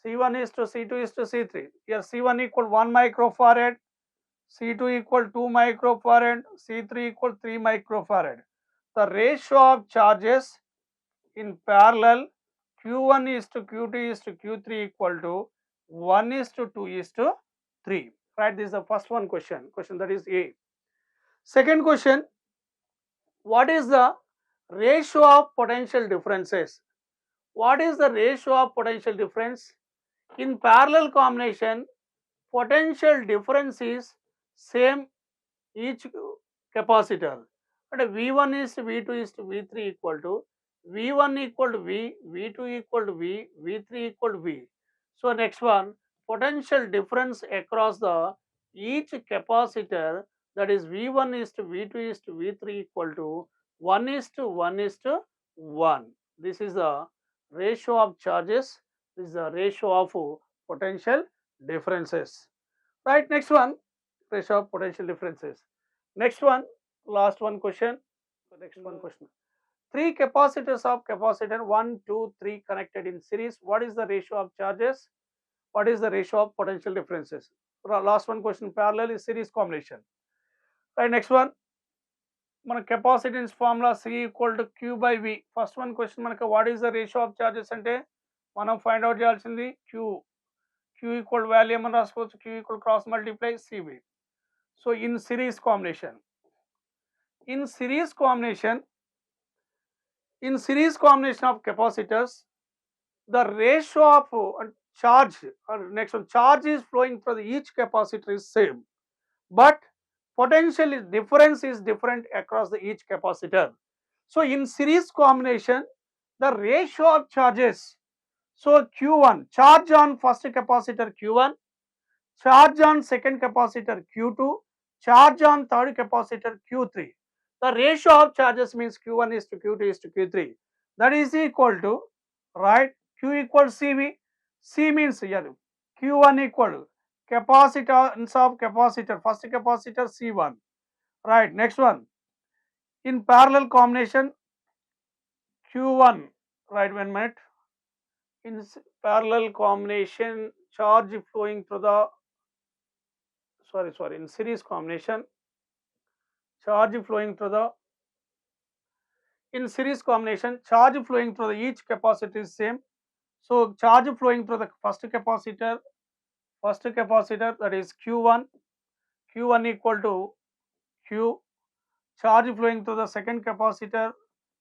C1 is to C2 is to C3, here C1 equal 1 microfarad, C2 equal 2 microfarad, C3 equal 3 microfarad. The ratio of charges in parallel Q1 is to Q2 is to Q3 equal to 1 is to 2 is to 3, right? This is the first one question, that is A. Second question, what is the ratio of potential differences? What is the ratio of potential difference? In parallel combination, potential difference is same each capacitor, and V1 is to V2 is to V3 equal to V1 equal to V, V2 equal to V, V3 equal to V. So next one, potential difference across the each capacitor, that is V1 is to V2 is to V3 equal to 1 is to 1 is to 1. This is the ratio of charges, this is the ratio of potential differences, right? Next one, ratio of potential differences. Next one, last one question. Next one question, 3 capacitors of capacitor 1, 2, 3 connected in series. What is the ratio of charges? What is the ratio of potential differences? Last one question, parallel is series combination, right? Next one, మన capacitance formula C equal to Q by V. First one question మనకు what is the ratio of charges అంటే మనం find out చేయాల్సింది Q equal value ఏమని రాసుకోవచ్చు, Q equal cross multiply CV. So in series combination of capacitors, the ratio of charge, or next one, charge is flowing for each capacitor is same, but potential difference is different across the each capacitor. So in series combination, the ratio of charges, so Q1 charge on first capacitor Q1, charge on second capacitor Q2, charge on third capacitor Q3. The ratio of charges means Q1 is to Q2 is to Q3, that is equal to, right, Q equal CV. C means here Q1 equal capacitance of capacitor, first capacitor C1, right? Next one, in parallel combination Q1, right, 1 minute, in parallel combination, charge flowing through the in series combination, charge flowing through the in series combination, charge flowing through the each capacitor is same. So charge flowing through the first capacitor that is Q1 equal to Q. Charge flowing through the second capacitor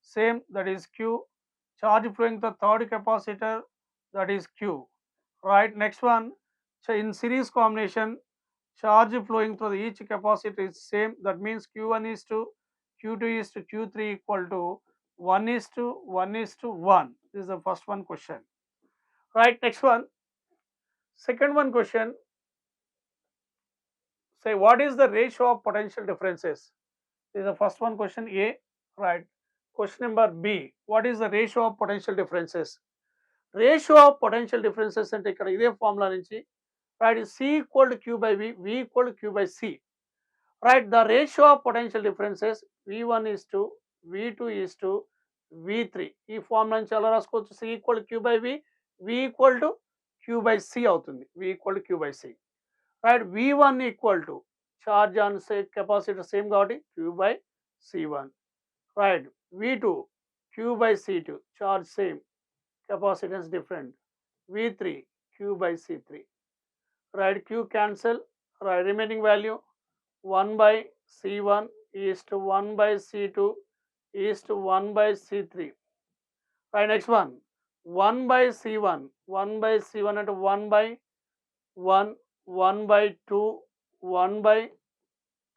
same, that is Q. Charge flowing to the third capacitor, that is Q. Right, next one, so in series combination, charge flowing through each capacitor is same, that means Q1 is to Q2 is to Q3 equal to 1 is to 1 is to 1. This is the first one question. Right, next one, second one question, say what is the ratio of potential differences? This is the first one question A. Right, question number B, what is the ratio of potential differences? Ratio of potential differences అంటే ఇక్కడ ఇదే formula నుంచి, right, C equal to Q by V, V equal to Q by C. Right, the ratio of potential differences V1 is to V2 is to V3. ఈ formula నుంచి ఎలా రాసుకోవచ్చు? C equal to Q by V, V equal to Q by C అవుతుంది. V equal to Q by C. Right, V1 equal to charge on say capacitor same కాబట్టి Q by C1. Right, V2 Q by C2, charge same, capacitance different, V3 Q by C3. Right, Q cancel, right, remaining value 1 by C1 is to 1 by C2 is to 1 by C3. Right, next one, 1 by C1 and 1 by 1, 1 by 2, 1 by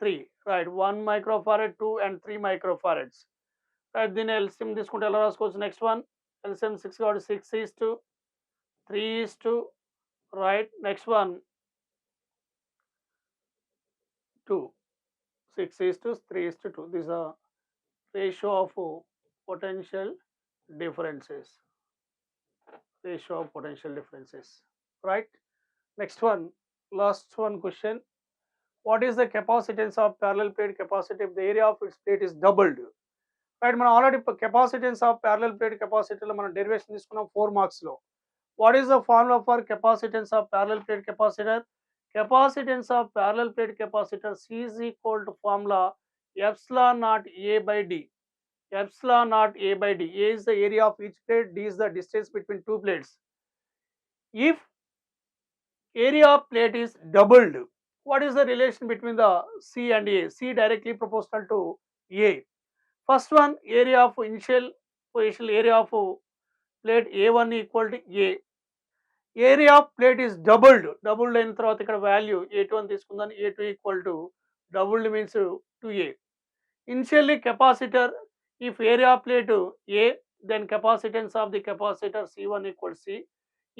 3. Right, 1 microfarad, 2 and 3 microfarads. Right, దీని LCM తీసుకుంటే ఎలా రాసుకోవచ్చు? Next one, LCM 6 కాబట్టి 6 is to 3 is to, right, next one 2, 6 is to 3 is to 2. This is a ratio of potential differences. Ratio of potential differences. Right, next one, last one question, what is the capacitance of parallel plate capacitor if the area of its plate is doubled? Right, మనం already capacitance of parallel plate capacitor లో మనం derivation తీసుకున్నాం 4 marks లో. What is the formula for capacitance of parallel plate capacitor? Capacitance of parallel plate capacitor C is equal to formula epsilon naught A by D. Epsilon naught A by D. A is the area of each plate, D is the distance between two plates. If area of plate is doubled, what is the relation between the C and A? C directly proportional to A. First one, area of initial position, area of plate A1 equal to A. Area of plate is doubled అయిన తర్వాత ఇక్కడ value A2 అని తీసుకుందాం. A2 equal to doubled means 2A. Initially capacitor, if area of plate A, then capacitance of the capacitor C1 equal to C.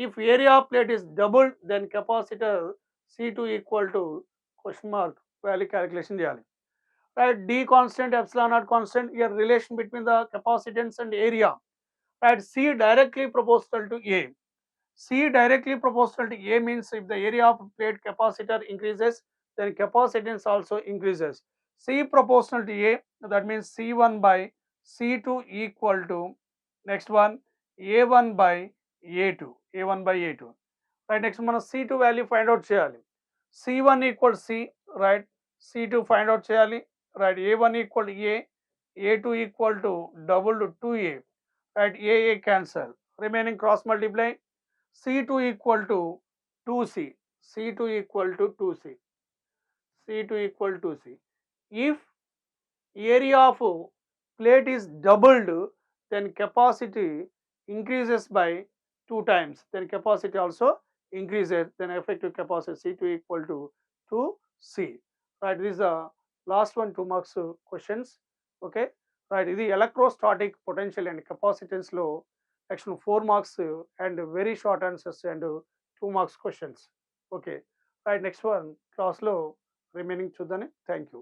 If area of plate is doubled, then capacitor C2 equal to question mark value calculation చేయాలి. Right, D constant, epsilon naught constant, here relation between the capacitance and area. Right, C directly proportional to A. C directly proportional to A means if the area of plate capacitor increases, then capacitance also increases. C proportional to A, that means C1 by C2 equal to next one A1 by A2. A1 by A2. Right, next మనం C2 value find out చేయాలి. C1 equal to C, right, C2 find out చేయాలి. Right, A1 equal to A, A2 equal to double to 2A. Right, A cancel, remaining cross multiply, C2 equal to 2C, C2 equal to 2C, C2 equal to C. If area of plate is doubled, then capacity increases by 2 times, then capacity also increases, then effective capacity C2 equal to 2C. Right, this is the last one 2 marks questions. Okay, right, ఇది electrostatic potential and capacitance లో actually 4 marks and very short answers and 2 marks questions. Okay, right, next one class లో remaining చూద్దాం. Thank you.